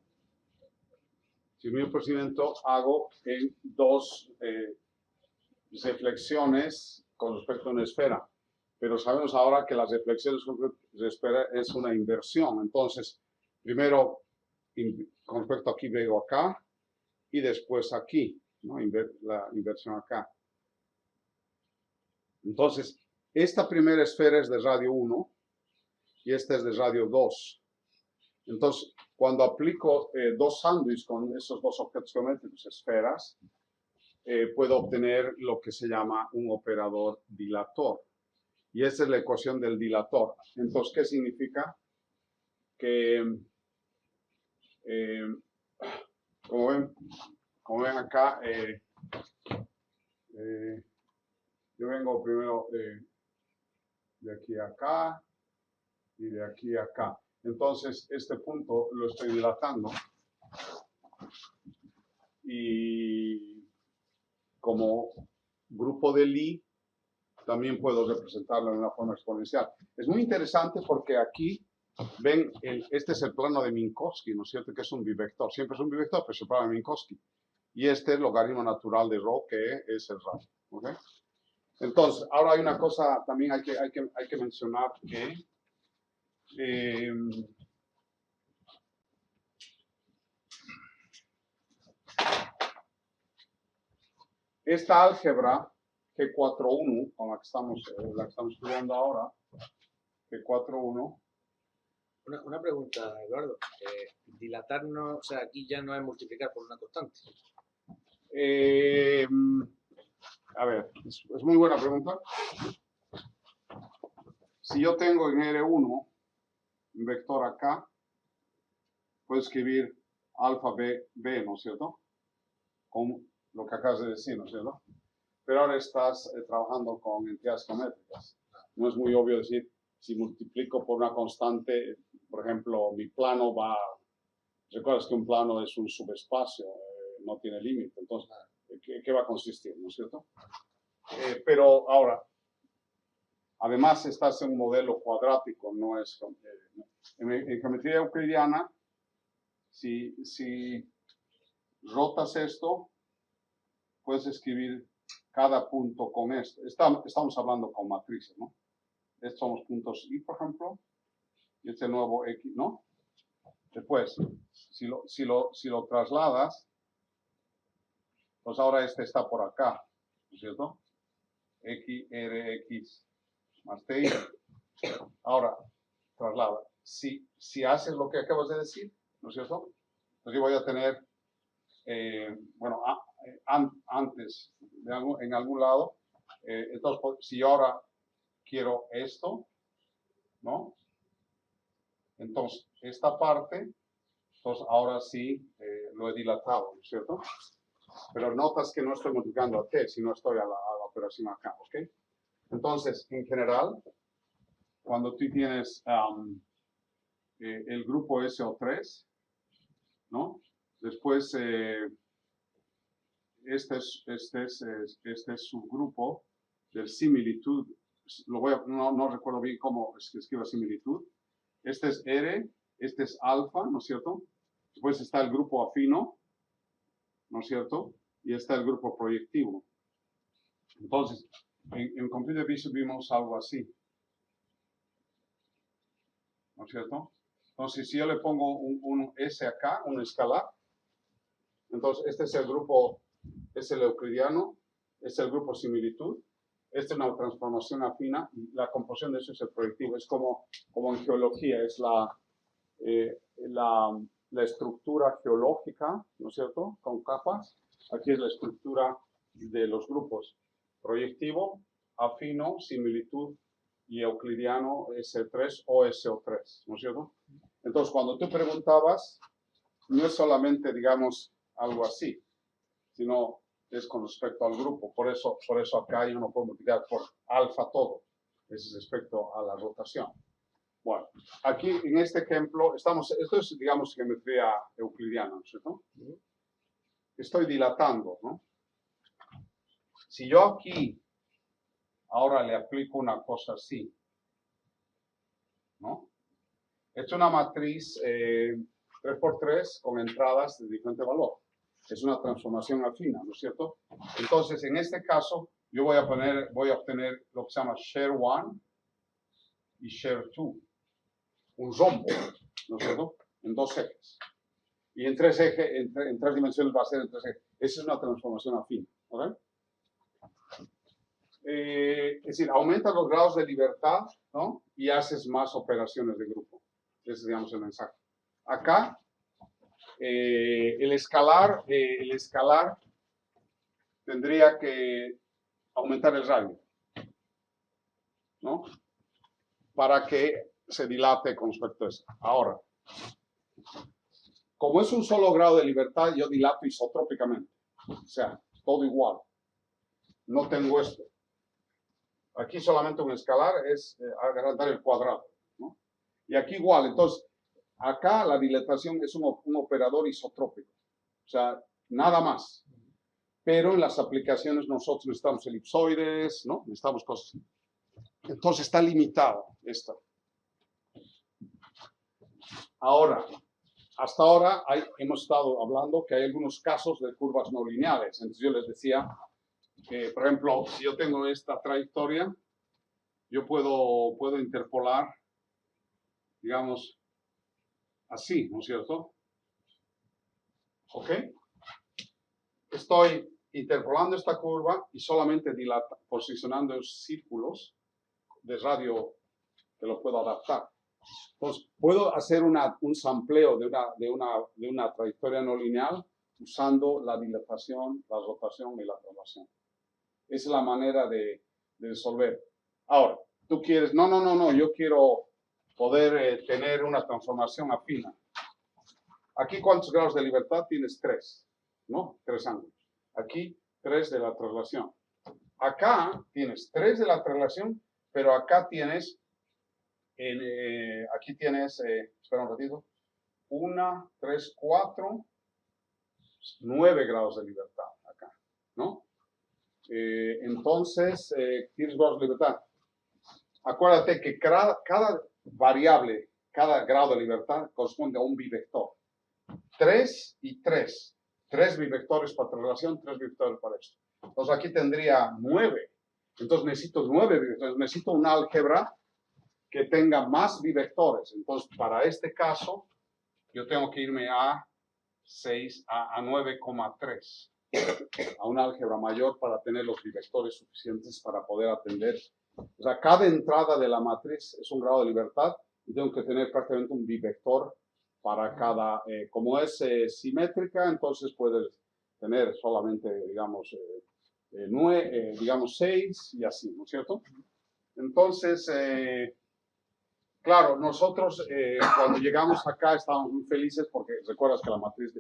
S1: hago en dos reflexiones con respecto a una esfera? Pero sabemos ahora que las reflexiones de esfera es una inversión. Entonces, primero, con respecto aquí, veo acá, y después aquí, ¿no? La inversión acá. Entonces, esta primera esfera es de radio 1, y esta es de radio 2. Entonces, cuando aplico dos sándwiches con esos dos objetos geométricos, esferas, puedo obtener lo que se llama un operador dilator. Y esa es la ecuación del dilator. Entonces, ¿qué significa? Que, como ven acá, yo vengo primero de aquí a acá y de aquí a acá. Entonces, este punto lo estoy dilatando. Y como grupo de Lie, también puedo representarlo en una forma exponencial. Es muy interesante porque aquí, ven, este es el plano de Minkowski, ¿no es cierto? Que es un bivector. Siempre es un bivector, pero es el plano de Minkowski. Y este es el logaritmo natural de rho, que es el radio. ¿Okay? Entonces, ahora hay una cosa también hay que mencionar que esta álgebra G4.1, con la que estamos estudiando ahora, G4.1.
S4: Una pregunta, Eduardo. Dilatar no, o sea, aquí ya no es multiplicar por una constante.
S1: A ver, es muy buena pregunta. Si yo tengo en R1 un vector acá, puedo escribir alfa B, ¿no es cierto? Con lo que acabas de decir, ¿no es cierto? Pero ahora estás trabajando con entidades geométricas. No es muy obvio decir, si multiplico por una constante, por ejemplo, mi plano va... Recuerdas que un plano es un subespacio, no tiene límite. Entonces, ¿qué va a consistir, no es cierto? Pero ahora, además estás en un modelo cuadrático, no es... en geometría euclidiana, si rotas esto, puedes escribir cada punto con esto. Estamos hablando con matrices, ¿no? Estos son los puntos Y, por ejemplo, y este nuevo X, ¿no? Después, si lo trasladas, pues ahora este está por acá, ¿no es cierto? X, R, X, más TI. Ahora, traslada. Si haces lo que acabas de decir, ¿no es cierto? Entonces yo voy a tener, bueno, antes, en algún lado, entonces, si yo ahora quiero esto, ¿no? Entonces, esta parte, entonces ahora sí lo he dilatado, ¿no es cierto? Pero notas que no estoy multiplicando a t, sino estoy a la operación acá, ¿ok? Entonces, en general, cuando tú tienes el grupo SO3, ¿no? Después, este es su grupo del similitud. No recuerdo bien cómo es que escribo similitud. Este es R, este es alfa, ¿no es cierto? Después está el grupo afino, ¿no es cierto? Y está el grupo proyectivo. Entonces, en Computer Vision vimos algo así, ¿no es cierto? Entonces, si yo le pongo un S acá, un escalar, entonces este es el grupo, es el euclidiano, es el grupo similitud, esta es una transformación afina, y la composición de eso es el proyectivo. Es como en geología, es la estructura geológica, ¿no es cierto?, con capas. Aquí es la estructura de los grupos: proyectivo, afino, similitud y euclidiano, S3 o SO3, ¿no es cierto? Entonces, cuando tú preguntabas, no es solamente, digamos, algo así, sino es con respecto al grupo. Por eso acá yo no puedo multiplicar por alfa todo, es respecto a la rotación. Bueno, aquí en este ejemplo, esto es, digamos, geometría euclidiana, ¿no es cierto? Estoy dilatando, ¿no? Si yo aquí ahora le aplico una cosa así, ¿no? Es una matriz 3x3 con entradas de diferente valor. Es una transformación afina, ¿no es cierto? Entonces, en este caso, yo voy a obtener lo que se llama share 1 y share 2. Un rombo, ¿no es cierto? En dos ejes. Y en tres dimensiones va a ser en tres ejes. Esa es una transformación afina, ¿ok? Es decir, aumentas los grados de libertad, ¿no? Y haces más operaciones de grupo. Ese es, digamos, el mensaje. Acá, el escalar tendría que aumentar el radio, ¿no? Para que se dilate con respecto a eso. Ahora, como es un solo grado de libertad, yo dilato isotrópicamente. O sea, todo igual. No tengo esto. Aquí solamente un escalar es agrandar el cuadrado, ¿no? Y aquí igual. Entonces, acá la dilatación es un operador isotrópico. O sea, nada más. Pero en las aplicaciones nosotros necesitamos elipsoides, ¿no? Necesitamos cosas así. Entonces está limitado esto. Ahora, hasta ahora hemos estado hablando que hay algunos casos de curvas no lineales. Entonces yo les decía que, por ejemplo, si yo tengo esta trayectoria, yo puedo interpolar, digamos, así, ¿no es cierto? ¿Ok? Estoy interpolando esta curva y solamente posicionando los círculos de radio que lo puedo adaptar. Entonces, puedo hacer un sampleo de una trayectoria no lineal usando la dilatación, la rotación y la traslación. Esa es la manera de resolver. Ahora, tú quieres, no, yo quiero poder tener una transformación afina. Aquí, ¿cuántos grados de libertad tienes? 3, ¿no? 3 ángulos. Aquí 3 de la traslación. Acá tienes 3 de la traslación, pero acá tienes, aquí tienes, espera un ratito, 1, 3, 4, 9 grados de libertad acá, ¿no? Entonces, tienes grados de libertad. Acuérdate que cada variable, cada grado de libertad corresponde a un bivector. 3 y 3. 3 bivectores para traslación, 3 bivectores para esto. Entonces aquí tendría 9. Entonces necesito 9 bivectores. Necesito un álgebra que tenga más bivectores. Entonces para este caso, yo tengo que irme a 9,3. A un álgebra mayor para tener los bivectores suficientes para poder atender. O sea, cada entrada de la matriz es un grado de libertad y tengo que tener prácticamente un bivector para cada, como es simétrica, entonces puedes tener solamente, digamos, 9, digamos 6 y así, ¿no es cierto? Entonces, claro, nosotros cuando llegamos acá estábamos muy felices porque recuerdas que la matriz,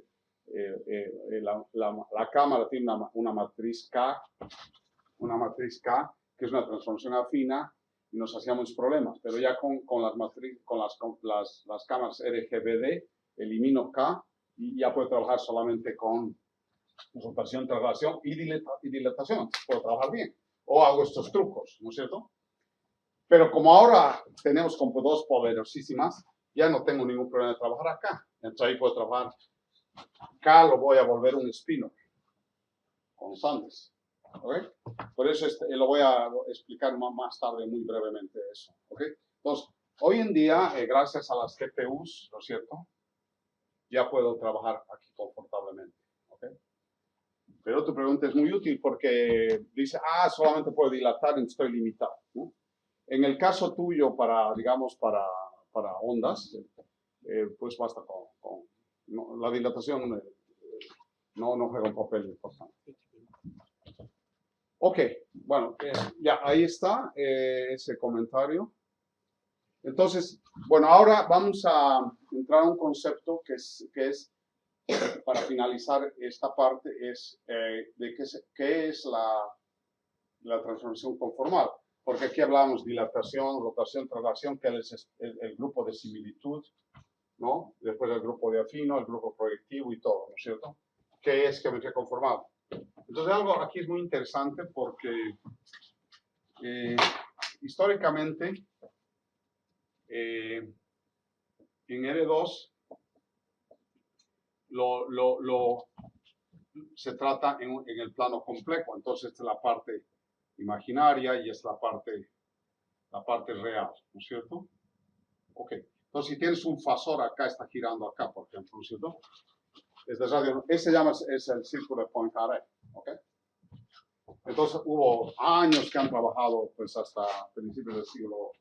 S1: la cámara tiene una matriz K, que es una transformación afina, y nos hacíamos problemas, pero ya con las cámaras RGBD, elimino K y ya puedo trabajar solamente con rotación, traslación y dilatación. Puedo trabajar bien. O hago estos trucos, ¿no es cierto? Pero como ahora tenemos computadoras poderosísimas, ya no tengo ningún problema de trabajar acá. Entonces ahí puedo trabajar. K lo voy a volver un spinor con los Andes. ¿Okay? Por eso lo voy a explicar más tarde muy brevemente eso. ¿Okay? Entonces, hoy en día, gracias a las GPUs, ¿no es cierto? Ya puedo trabajar aquí confortablemente. ¿Okay? Pero tu pregunta es muy útil porque dice, solamente puedo dilatar y estoy limitado. ¿No? En el caso tuyo, digamos, para ondas, pues basta con la dilatación no juega un papel importante. Ok, bueno, ya ahí está ese comentario. Entonces, bueno, ahora vamos a entrar a un concepto que es para finalizar esta parte, es de qué es la transformación conformal. Porque aquí hablamos dilatación, rotación, traslación, que es el grupo de similitud, ¿no? Después el grupo de afino, el grupo proyectivo y todo, ¿no es cierto? ¿Qué es geometría conformal? Entonces algo aquí es muy interesante porque históricamente en L2 se trata en el plano complejo, entonces esta es la parte imaginaria y es la parte real, ¿no es cierto? Ok, entonces si tienes un fasor acá, está girando acá, por ejemplo, ¿no es cierto? Ese es el círculo de Poincaré, ¿ok? Entonces hubo años que han trabajado pues hasta principios del siglo,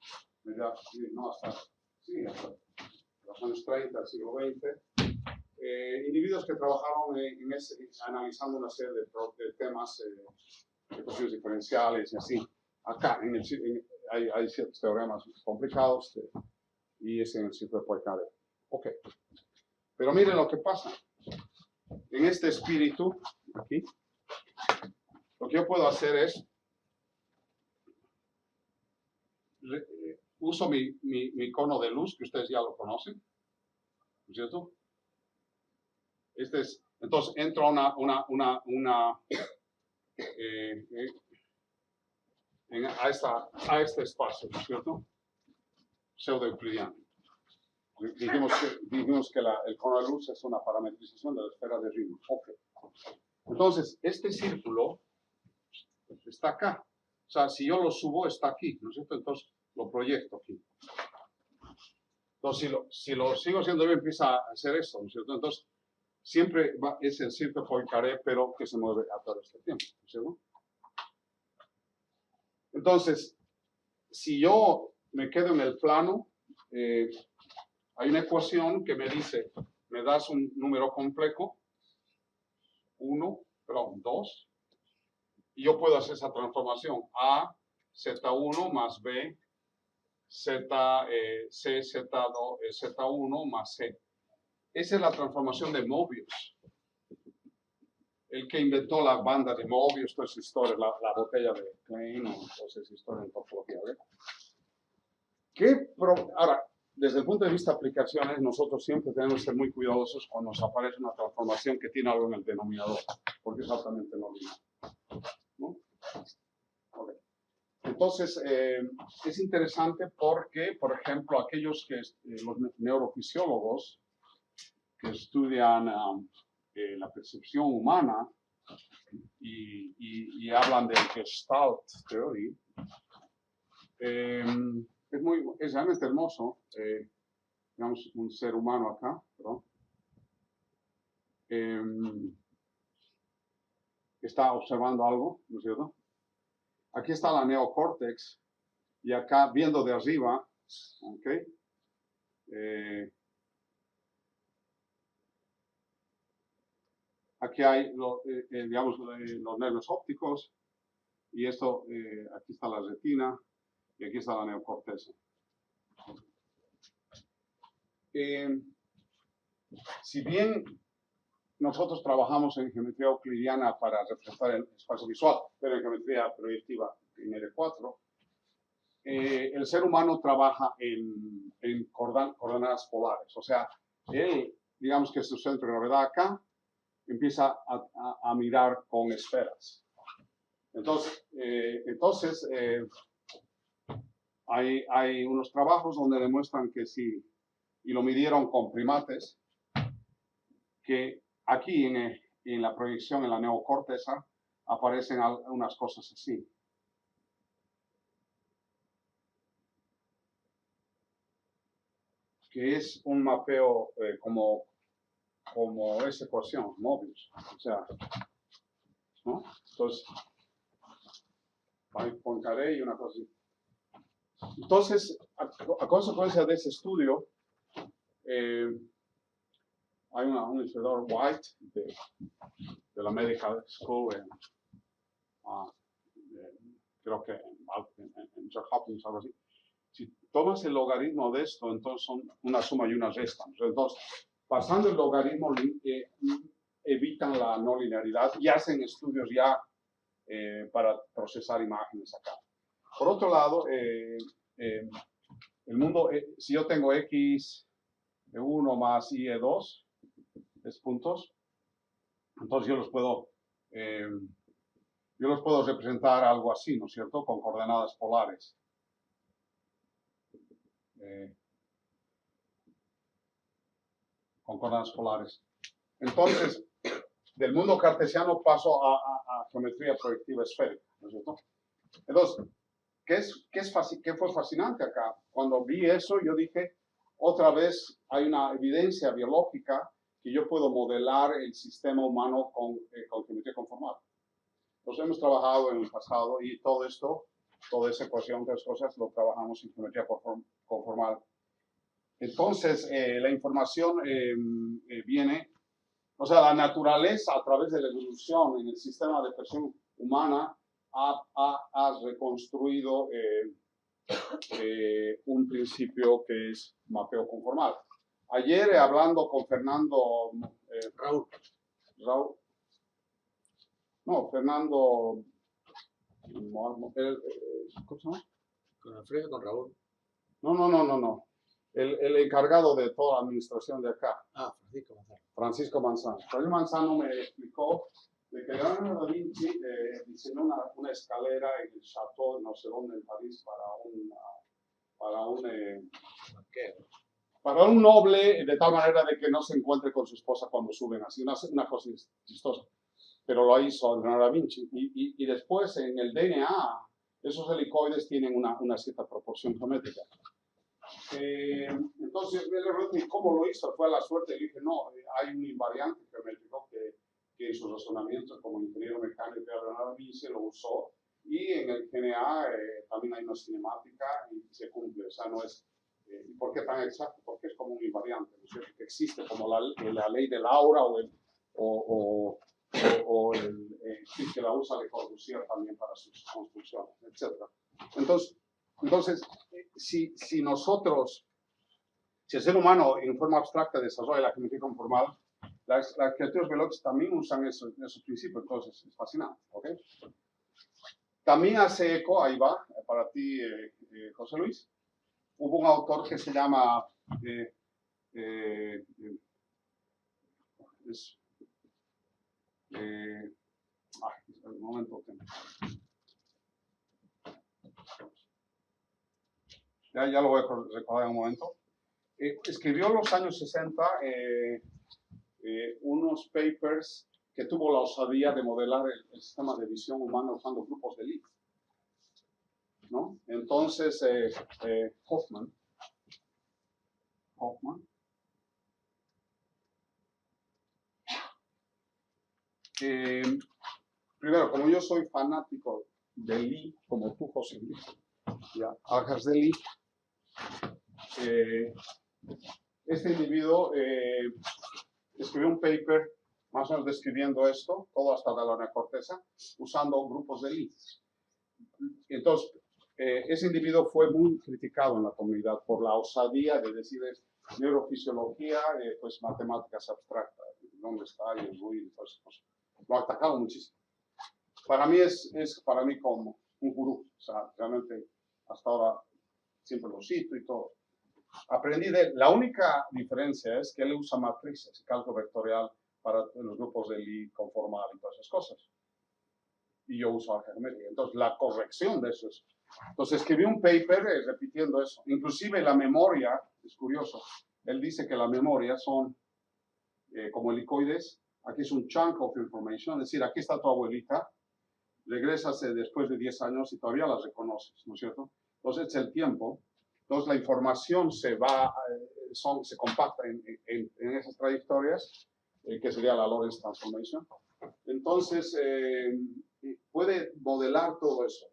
S1: hasta los años 30 del siglo XX, individuos que trabajaron analizando una serie de temas, ecuaciones diferenciales y así. Acá hay ciertos teoremas complicados y es en el círculo de Poincaré. Ok, pero miren lo que pasa. En este espíritu, aquí, lo que yo puedo hacer es, uso mi cono de luz, que ustedes ya lo conocen, ¿no es cierto? Entonces entro a este espacio, ¿no es cierto? Pseudo-euclidiano. Dijimos que el cono de luz es una parametrización de la esfera de Riemann. Ok. Entonces, este círculo está acá. O sea, si yo lo subo, está aquí, ¿no es cierto? Entonces, lo proyecto aquí. Entonces, si lo sigo haciendo bien, empieza a hacer esto, ¿no es cierto? Entonces, siempre es el círculo Poincaré, pero que se mueve a través de este tiempo, ¿no es cierto? Entonces, si yo me quedo en el plano, hay una ecuación que me dice, me das un número complejo, 2, y yo puedo hacer esa transformación A, Z1 más B, C, Z2, Z1 más C. Esa es la transformación de Mobius. el que inventó la banda de Mobius, toda esa historia, la botella de Klein, o toda esa historia en topología. Ahora, desde el punto de vista de aplicaciones, nosotros siempre tenemos que ser muy cuidadosos cuando nos aparece una transformación que tiene algo en el denominador, porque es altamente no lineal, ¿no? Okay. Entonces, es interesante porque, por ejemplo, aquellos que, los neurofisiólogos que estudian la percepción humana y hablan del Gestalt Theory, es realmente hermoso, digamos, un ser humano acá, ¿no? Está observando algo, ¿no es cierto? Aquí está la neocórtex, y acá, viendo de arriba, ¿ok? Aquí hay, digamos, los nervios ópticos, y esto, aquí está la retina, y aquí está la neocorteza. Si bien nosotros trabajamos en geometría euclidiana para representar el espacio visual, pero en geometría proyectiva en L4, el ser humano trabaja en coordenadas polares. O sea, digamos que su centro de gravedad acá empieza a mirar con esferas. Entonces hay unos trabajos donde demuestran que sí, y lo midieron con primates, que aquí en la proyección, en la neocorteza, aparecen unas cosas así. Que es un mapeo como esa ecuación, Mobius. O sea, ¿no? Entonces, con caré y una cosa así. Entonces, a consecuencia de ese estudio, hay un investigador White de la Medical School creo que en Johns Hopkins, algo así. Si tomas el logaritmo de esto, entonces son una suma y una resta. Entonces, pasando el logaritmo, evitan la no linearidad y hacen estudios ya para procesar imágenes acá. Por otro lado, el mundo, si yo tengo x de 1 más y de 2, es puntos, entonces yo los puedo representar algo así, ¿no es cierto? Con coordenadas polares. Con coordenadas polares. Entonces, del mundo cartesiano paso a geometría proyectiva esférica, ¿no es cierto? Entonces, ¿qué fue fascinante acá? Cuando vi eso, yo dije, otra vez hay una evidencia biológica que yo puedo modelar el sistema humano con geometría conformal. Entonces, hemos trabajado en el pasado y todo esto, toda esa ecuación, otras cosas, lo trabajamos en geometría conformal. Entonces, la información viene, o sea, la naturaleza a través de la evolución en el sistema de percepción humana ha reconstruido un principio que es mapeo conformal. Ayer, hablando con Fernando Fernando, ¿cómo se llama?
S4: Con Alfredo, con Raúl.
S1: No. El encargado de toda la administración de acá.
S4: Francisco Manzano.
S1: Francisco Manzano me explicó de que Leonardo da Vinci diseñó una escalera en el Chateau, no sé dónde, en París, para un noble, de tal manera de que no se encuentre con su esposa cuando suben así, una cosa chistosa. Pero lo hizo Leonardo da Vinci. Y después, en el DNA, esos helicoides tienen una cierta proporción geométrica. Entonces me le pregunté cómo lo hizo, fue a la suerte, y dije, no, hay un invariante geométrico que en su razonamiento como ingeniero mecánico de Leonardo da Vinci lo usó, y en el GNA también hay una cinemática y se cumple, o sea, no es, ¿por qué tan exacto? Porque es como un invariante, ¿no es cierto? Que existe como la ley del aura que la usa Le Corbusier también para sus construcciones, etc. Entonces, si el ser humano en forma abstracta desarrolla la geometría conformal, Las arquitecturas veloces también usan esos principios, entonces es fascinante, ¿ok? También hace eco, ahí va, para ti, José Luis, hubo un autor que se llama, un momento, ya lo voy a recordar en un momento. Escribió en los años 60 unos papers que tuvo la osadía de modelar el sistema de visión humana usando grupos de Lie, ¿no? Entonces, Hoffman, primero, como yo soy fanático de Lie, como tú, José Luis, ya, Aljas de Lie, este individuo escribió un paper más o menos describiendo esto, todo hasta la neocorteza, usando grupos de Lie. Entonces, ese individuo fue muy criticado en la comunidad por la osadía de decir neurofisiología, pues matemáticas abstractas, dónde está y el ruido y todas esas cosas. Lo ha atacado muchísimo. Para mí es para mí como un gurú, o sea, realmente hasta ahora siempre lo cito y todo. Aprendí de él. La única diferencia es que él usa matrices, cálculo vectorial para los grupos de Lie conformal y todas esas cosas. Y yo uso algeometría. Entonces, la corrección de eso es. Entonces, escribí un paper repitiendo eso. Inclusive la memoria, es curioso, él dice que la memoria son como helicoides. Aquí es un chunk of information, es decir, aquí está tu abuelita, regresas después de 10 años y todavía las reconoces, ¿no es cierto? Entonces, es el tiempo. Entonces, la información se compacta en esas trayectorias, que sería la Lorentz Transformation. Entonces, puede modelar todo eso.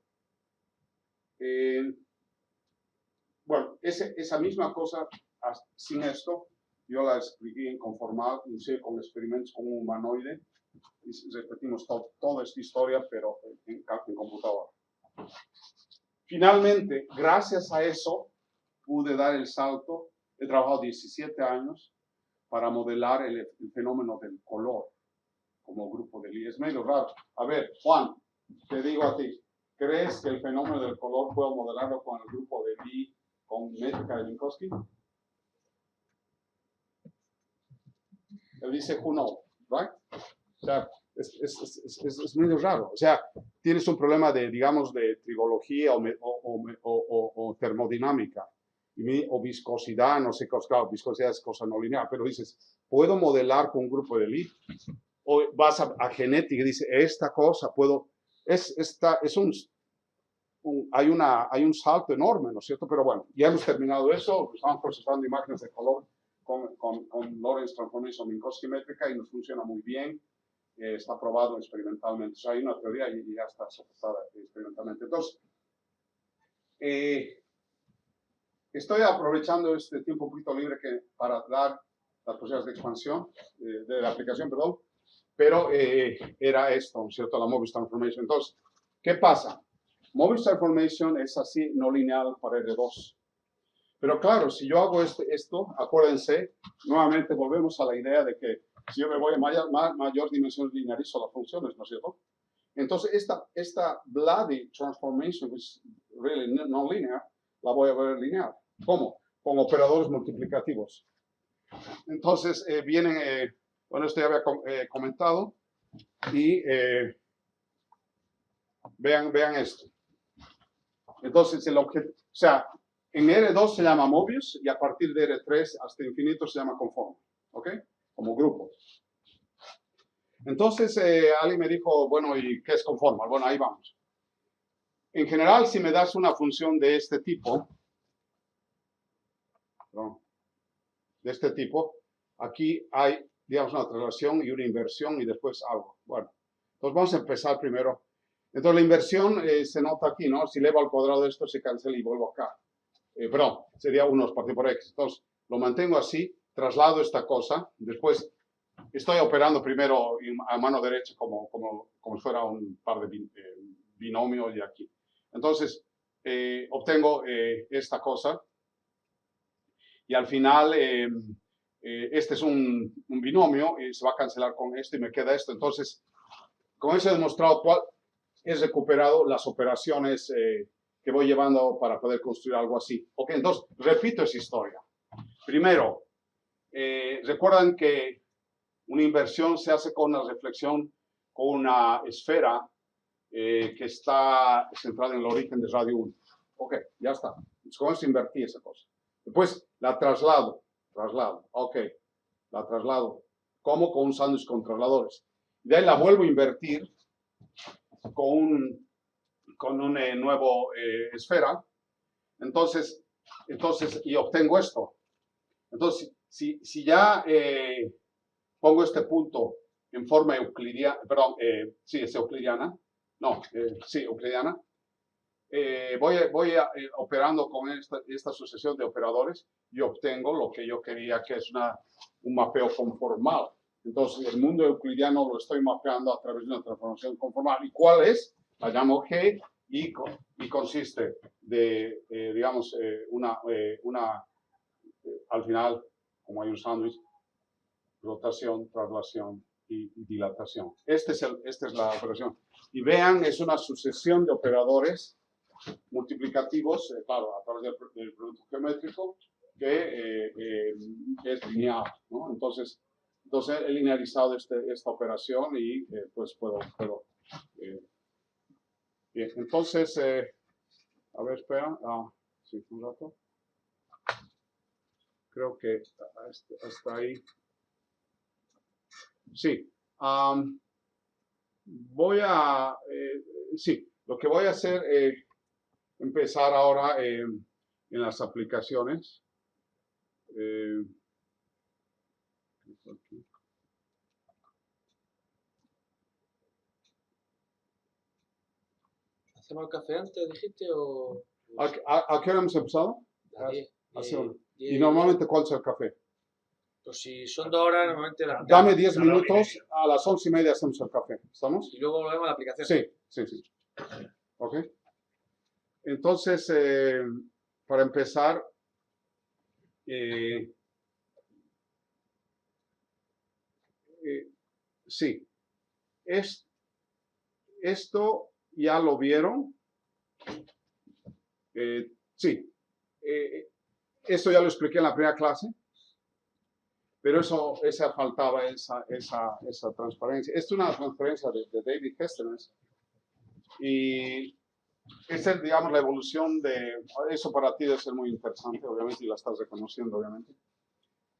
S1: Bueno, esa misma cosa, sin esto, yo la expliqué en conformal, inclusive con experimentos con un humanoide, y repetimos toda esta historia, pero en computadora. Finalmente, gracias a eso, pude dar el salto. He trabajado 17 años para modelar el fenómeno del color como grupo de Lie. Es medio raro. A ver, Juan, te digo a ti, ¿crees que el fenómeno del color puedo modelarlo con el grupo de Lie con métrica de Minkowski? Él dice, who knows, right? O sea, es medio raro. O sea, tienes un problema de, digamos, de tribología o termodinámica, o viscosidad, no sé, claro, viscosidad es cosa no lineal, pero dices, ¿puedo modelar con un grupo de Lie? O vas a genética y dices, esta cosa puedo, hay un salto enorme, ¿no es cierto? Pero bueno, ya hemos terminado eso, estamos procesando imágenes de color con Lorentz Transformation Minkowski métrica y nos funciona muy bien. Está probado experimentalmente. O sea, hay una teoría y ya está soportada experimentalmente. Entonces, estoy aprovechando este tiempo un poquito libre para dar las posibilidades de expansión, de la aplicación, perdón, pero era esto, ¿cierto? La Mobius Transformation. Entonces, ¿qué pasa? Mobius Transformation es así, no lineal para R2. Pero claro, si yo hago esto, acuérdense, nuevamente volvemos a la idea de que si yo me voy a mayor dimensión linearizo las funciones, ¿no es cierto? Entonces, esta bloody transformation, which is really non linear, la voy a ver lineal. ¿Cómo? Con operadores multiplicativos. Entonces, vienen, bueno, esto ya había comentado, y vean esto. Entonces, el objeto, o sea, en R2 se llama Mobius y a partir de R3 hasta infinito se llama conforme, ¿ok? Como grupo. Entonces, alguien me dijo, bueno, ¿y qué es conformal? Bueno, ahí vamos. En general, si me das una función de este tipo, aquí hay, digamos, una traslación y una inversión y después algo. Bueno, entonces vamos a empezar primero. Entonces, la inversión se nota aquí, ¿no? Si elevo al cuadrado esto, se cancela y vuelvo acá. Perdón, sería 1 partido por x. Entonces, lo mantengo así, traslado esta cosa, después estoy operando primero a mano derecha como si fuera un par de binomios y aquí. Entonces, obtengo esta cosa y al final este es un binomio y se va a cancelar con esto y me queda esto. Entonces, con eso he demostrado cuál es recuperado las operaciones que voy llevando para poder construir algo así. Ok, entonces, repito esa historia. Primero, recuerdan que una inversión se hace con una reflexión, con una esfera que está centrada en el origen de radio 1. Ok, ya está. Entonces, con eso invertí esa cosa. Después la traslado. Ok, la traslado. ¿Cómo? Con un sándwich con trasladores. De ahí la vuelvo a invertir con un nuevo esfera. Entonces, y obtengo esto. Entonces, si ya pongo este punto en forma euclidiana, perdón, sí, es euclidiana. No, sí, euclidiana. Voy operando con esta sucesión de operadores y obtengo lo que yo quería, que es un mapeo conformal. Entonces, el mundo euclidiano lo estoy mapeando a través de una transformación conformal. ¿Y cuál es? La llamo G y consiste de, digamos, al final, como hay un sándwich, rotación, traslación y dilatación. Esta es la operación. Y vean, es una sucesión de operadores multiplicativos, claro, a través del producto geométrico, que es lineal, ¿no? Entonces he linearizado esta operación y pues puedo bien, entonces, a ver, espera, sí, un rato. Creo que hasta ahí. Sí, sí, lo que voy a hacer empezar ahora en las aplicaciones.
S4: ¿Hacemos el café antes, dijiste, o...?
S1: ¿A qué hora hemos empezado?
S4: A 10.
S1: Hace una. ¿Y normalmente cuál es el café?
S4: Pues si son 2 horas, normalmente las...
S1: Dame 10 minutos, a las 11:30 hacemos el café. ¿Estamos?
S4: Y luego volvemos a la aplicación.
S1: Sí. Ok. Entonces, para empezar, sí, esto ya lo vieron. Sí, esto ya lo expliqué en la primera clase, pero esa faltaba, esa transparencia. Esta es una transparencia de David Hestenes y esta es, digamos, la evolución de... Eso para ti debe ser muy interesante, obviamente, y la estás reconociendo, obviamente.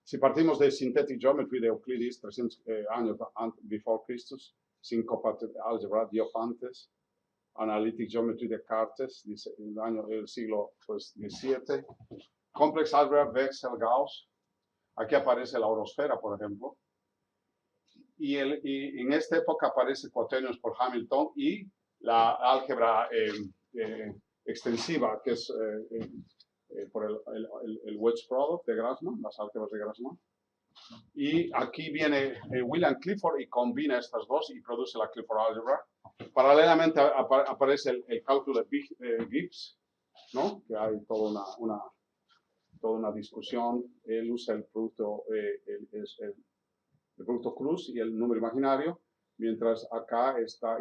S1: Si partimos de Synthetic Geometry de Euclides, 300 años before Christus, Syncopated Algebra, Diofantes, Analytic Geometry de Cartes, el siglo pues, XVII, Complex Algebra, Bexel, Gauss, aquí aparece la orosfera, por ejemplo, y en esta época aparece Quaternions por Hamilton y la álgebra extensiva, que es por el wedge product de Grassmann, las álgebras de Grassmann. Y aquí viene William Clifford y combina estas dos y produce la Clifford Algebra. Paralelamente aparece el cálculo de Gibbs, ¿no? Que hay toda una discusión. Él usa el producto cruz y el número imaginario, mientras acá está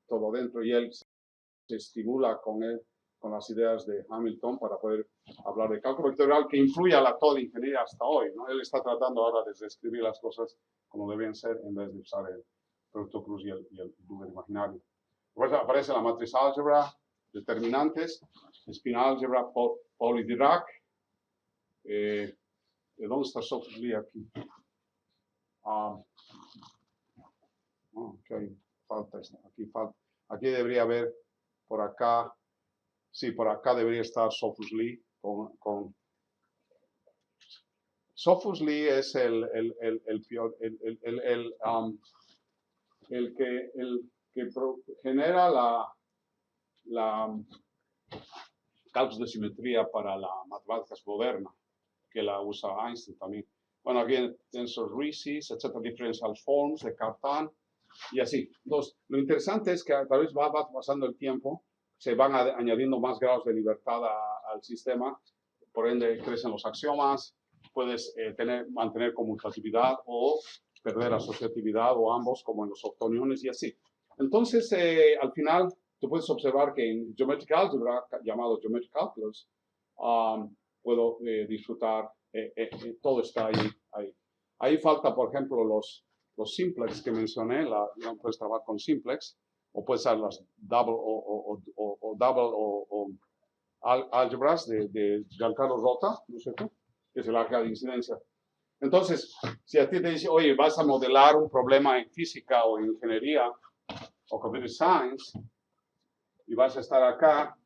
S1: todo dentro y él se estimula con las ideas de Hamilton para poder hablar de cálculo vectorial que influye a toda la ingeniería hasta hoy, ¿no? Él está tratando ahora de describir las cosas como deben ser en vez de usar el producto cruz y el número imaginario. Después aparece la matriz álgebra, determinantes, spin álgebra, Pauli-Dirac. ¿Dónde está Sophus Lee aquí? Okay, falta esta, aquí debería haber, por acá, sí, por acá debería estar Sophus Lee Sophus Lee es el que genera la cálculos de simetría para la matemáticas moderna, que la usa Einstein también. Bueno, aquí tensor Ricis, etcétera, differential forms de Cartan y así. Entonces, lo interesante es que a través va pasando el tiempo, se van añadiendo más grados de libertad al sistema, por ende crecen los axiomas puedes mantener conmutatividad o perder asociatividad o ambos, como en los octoniones y así. Entonces, al final, tú puedes observar que en Geometric Algebra, llamado Geometric Calculus, puedo disfrutar, todo está ahí. Ahí falta, por ejemplo, los simplex que mencioné, no puedes trabajar con simplex, o puedes usar las double o álgebras de Giancarlo Rota, ¿no es cierto? Que es el álgebra de incidencia. Entonces, si a ti te dice, oye, vas a modelar un problema en física o en ingeniería o computer science y vas a estar acá,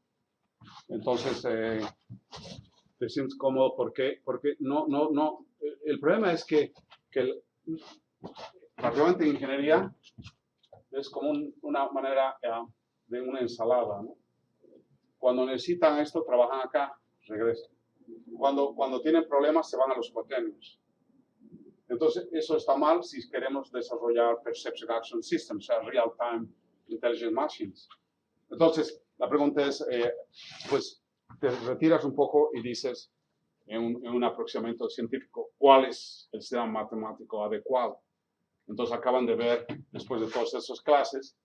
S1: entonces te sientes cómodo. Porque no. El problema es que prácticamente ingeniería es como una manera de una ensalada, ¿no? Cuando necesitan esto, trabajan acá, regresan. Cuando tienen problemas, se van a los cuaternios. Entonces, eso está mal si queremos desarrollar Perception Action Systems, o sea, Real-Time Intelligent Machines. Entonces, la pregunta es, pues, te retiras un poco y dices, en un aproximamiento científico, ¿cuál es el sistema matemático adecuado? Entonces, acaban de ver, después de todas esas clases,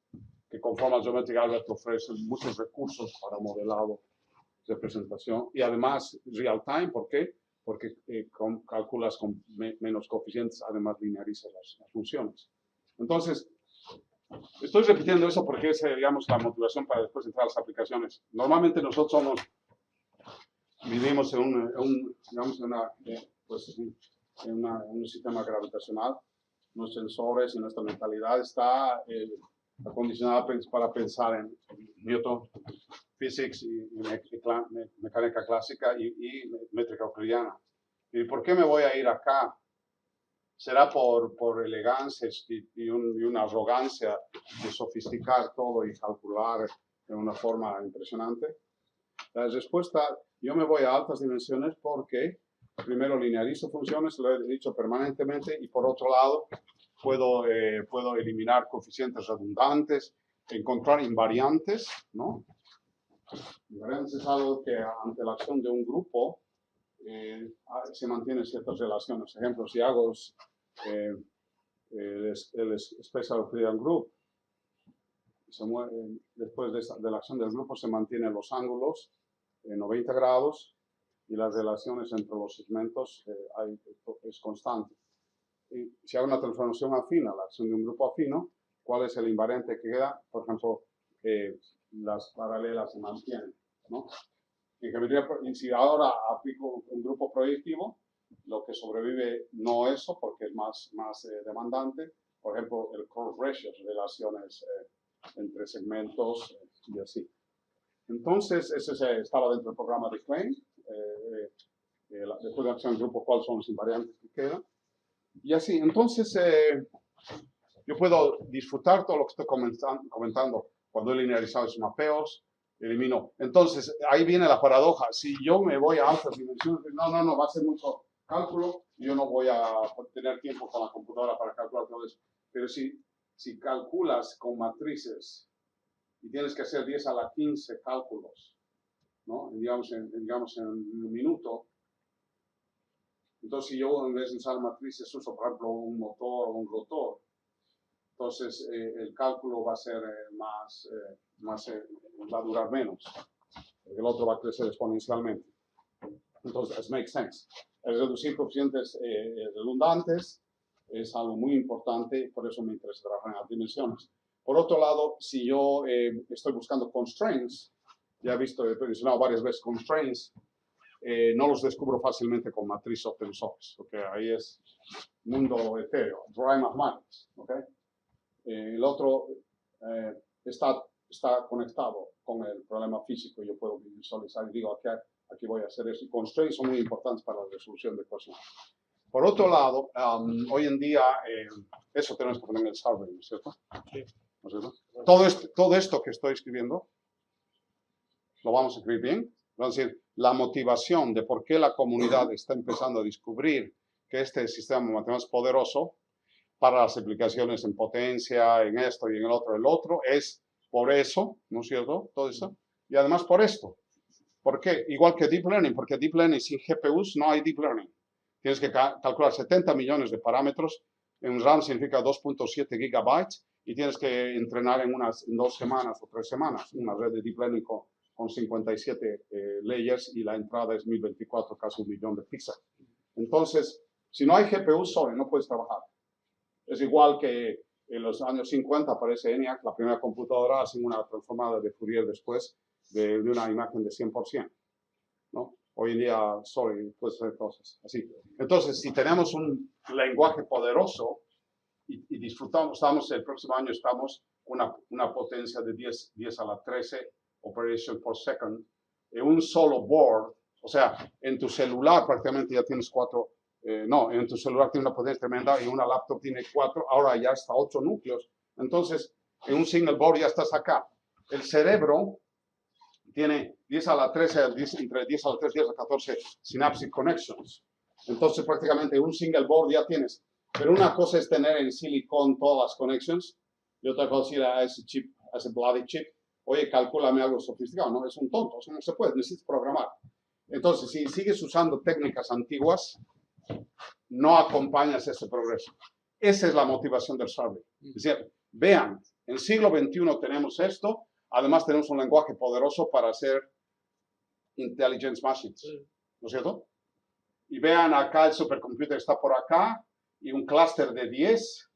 S1: que conforme Geometric Algebra te ofrece muchos recursos para modelado, representación, y además real-time. ¿Por qué? Porque calculas con menos coeficientes, además linearizas las funciones. Entonces, estoy repitiendo eso porque es, digamos, la motivación para después entrar a las aplicaciones. Normalmente nosotros vivimos en un sistema gravitacional. Nuestros sensores y nuestra mentalidad está acondicionada para pensar en Newton, physics y mecánica clásica y métrica euclidiana. ¿Y por qué me voy a ir acá? ¿Será por elegancia y una arrogancia de sofisticar todo y calcular de una forma impresionante? La respuesta, yo me voy a altas dimensiones porque primero linearizo funciones, lo he dicho permanentemente, y por otro lado puedo eliminar coeficientes redundantes, encontrar invariantes, ¿no? Invariantes es algo que ante la acción de un grupo se mantienen ciertas relaciones. Por ejemplo, si hago el Special Euclidean Group, después de la acción del grupo se mantienen los ángulos en 90 grados y las relaciones entre los segmentos es constante. Y si hago una transformación afina, la acción de un grupo afino, ¿cuál es el invariante que queda? Por ejemplo, las paralelas se mantienen, ¿no? Y si ahora aplico un grupo proyectivo, lo que sobrevive no eso, porque es más demandante. Por ejemplo, el cross ratios, relaciones entre segmentos y así. Entonces, ese estaba dentro del programa de Klein. Después de la acción del grupo, ¿cuáles son los invariantes que quedan? Y así, entonces, yo puedo disfrutar todo lo que estoy comentando. Cuando he linearizado esos mapeos, elimino. Entonces, ahí viene la paradoja. Si yo me voy a altas dimensiones, no, va a ser mucho cálculo, y yo no voy a tener tiempo con la computadora para calcular todo eso. Pero si calculas con matrices y tienes que hacer 10 a la 15 cálculos, ¿no? Digamos en un minuto. Entonces, si yo en vez de usar matrices uso, por ejemplo, un motor o un rotor, entonces el cálculo va a ser va a durar menos, porque el otro va a crecer exponencialmente. Entonces, makes sense. El reducir coeficientes redundantes es algo muy importante, por eso me interesa trabajar en las dimensiones. Por otro lado, si yo estoy buscando constraints, ya he mencionado varias veces constraints, no los descubro fácilmente con matriz open source, porque ahí es mundo etéreo, dry mathematics, ¿okay? El otro está conectado con el problema físico, yo puedo visualizar y digo, aquí voy a hacer eso. Y constraints son muy importantes para la resolución de ecuaciones. Por otro lado, hoy en día, eso tenemos que poner en el survey, ¿no es cierto?
S3: Sí.
S1: ¿No es cierto? Todo esto que estoy escribiendo, lo vamos a escribir bien. Vamos a decir, la motivación de por qué la comunidad está empezando a descubrir que este sistema matemático es poderoso para las aplicaciones en potencia, en esto y en el otro es por eso, ¿no es cierto? Todo eso. Y además por esto. ¿Por qué? Igual que Deep Learning, porque Deep Learning sin GPUs no hay Deep Learning. tienes que calcular 70 millones de parámetros. En RAM significa 2.7 gigabytes y tienes que entrenar en 2 semanas o 3 semanas una red de deep learning con 57 layers y la entrada es 1024, casi 1 millón de píxeles. Entonces, si no hay GPU solo, no puedes trabajar. Es igual que en los años 50 aparece ENIAC, la primera computadora, hacen una transformada de Fourier después de una imagen de 100%, ¿no? Hoy en día, puedes hacer cosas así. Entonces, si tenemos un lenguaje poderoso y disfrutamos, el próximo año estamos una potencia de 10 a la 13 operation per second en un solo board. O sea, en tu celular prácticamente ya tienes 4, en tu celular tiene una potencia tremenda y una laptop tiene 4, ahora ya hasta 8 núcleos. Entonces, en un single board ya estás acá. El cerebro tiene 10 a la 13, entre 10 a la 13 y 10 a la 14 synaptic connections. Entonces, prácticamente en un single board ya tienes. Pero una cosa es tener en silicon todas las connections y otra cosa es ir a ese chip, a ese bloody chip. Oye, calcúlame algo sofisticado. No, es un tonto, o sea, no se puede, necesitas programar. Entonces, si sigues usando técnicas antiguas, no acompañas ese progreso. Esa es la motivación del survey. Es decir, vean, en el siglo XXI tenemos esto, además tenemos un lenguaje poderoso para hacer intelligence machines, ¿no es cierto? Y vean acá el supercomputer está por acá y un clúster de 10,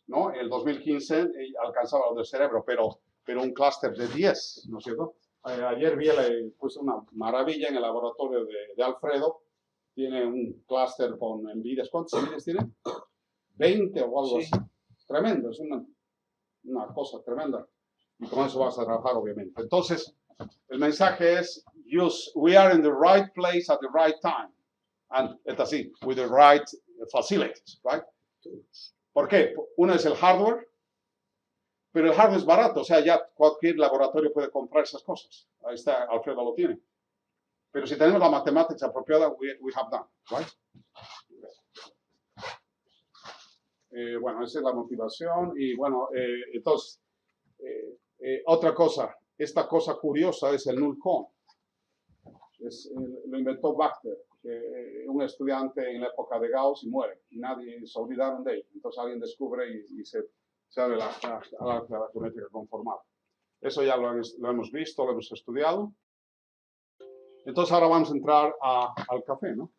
S1: ¿no? En el 2015 alcanzaba lo del cerebro, pero un clúster de 10, ¿no es cierto? Ayer vi una maravilla en el laboratorio de Alfredo. Tiene un clúster con NVIDIA. ¿Cuántos NVIDIA tiene? 20 o algo así. Tremendo, es una cosa tremenda. Y con eso vas a trabajar, obviamente. Entonces, el mensaje es, we are in the right place at the right time. And it's así, with the right facilities, right? ¿Por qué? Uno es el hardware, pero el hardware es barato, o sea, ya cualquier laboratorio puede comprar esas cosas. Ahí está, Alfredo lo tiene. Pero si tenemos la matemática apropiada, we have done, right? Bueno, esa es la motivación. Y bueno, entonces, otra cosa, esta cosa curiosa es el null count. Lo inventó Baxter, un estudiante en la época de Gauss y muere. Y nadie se olvidaron de él. Entonces alguien descubre y se abre la geométrica conformal. Eso ya lo hemos visto, lo hemos estudiado. Entonces ahora vamos a entrar al café, ¿no?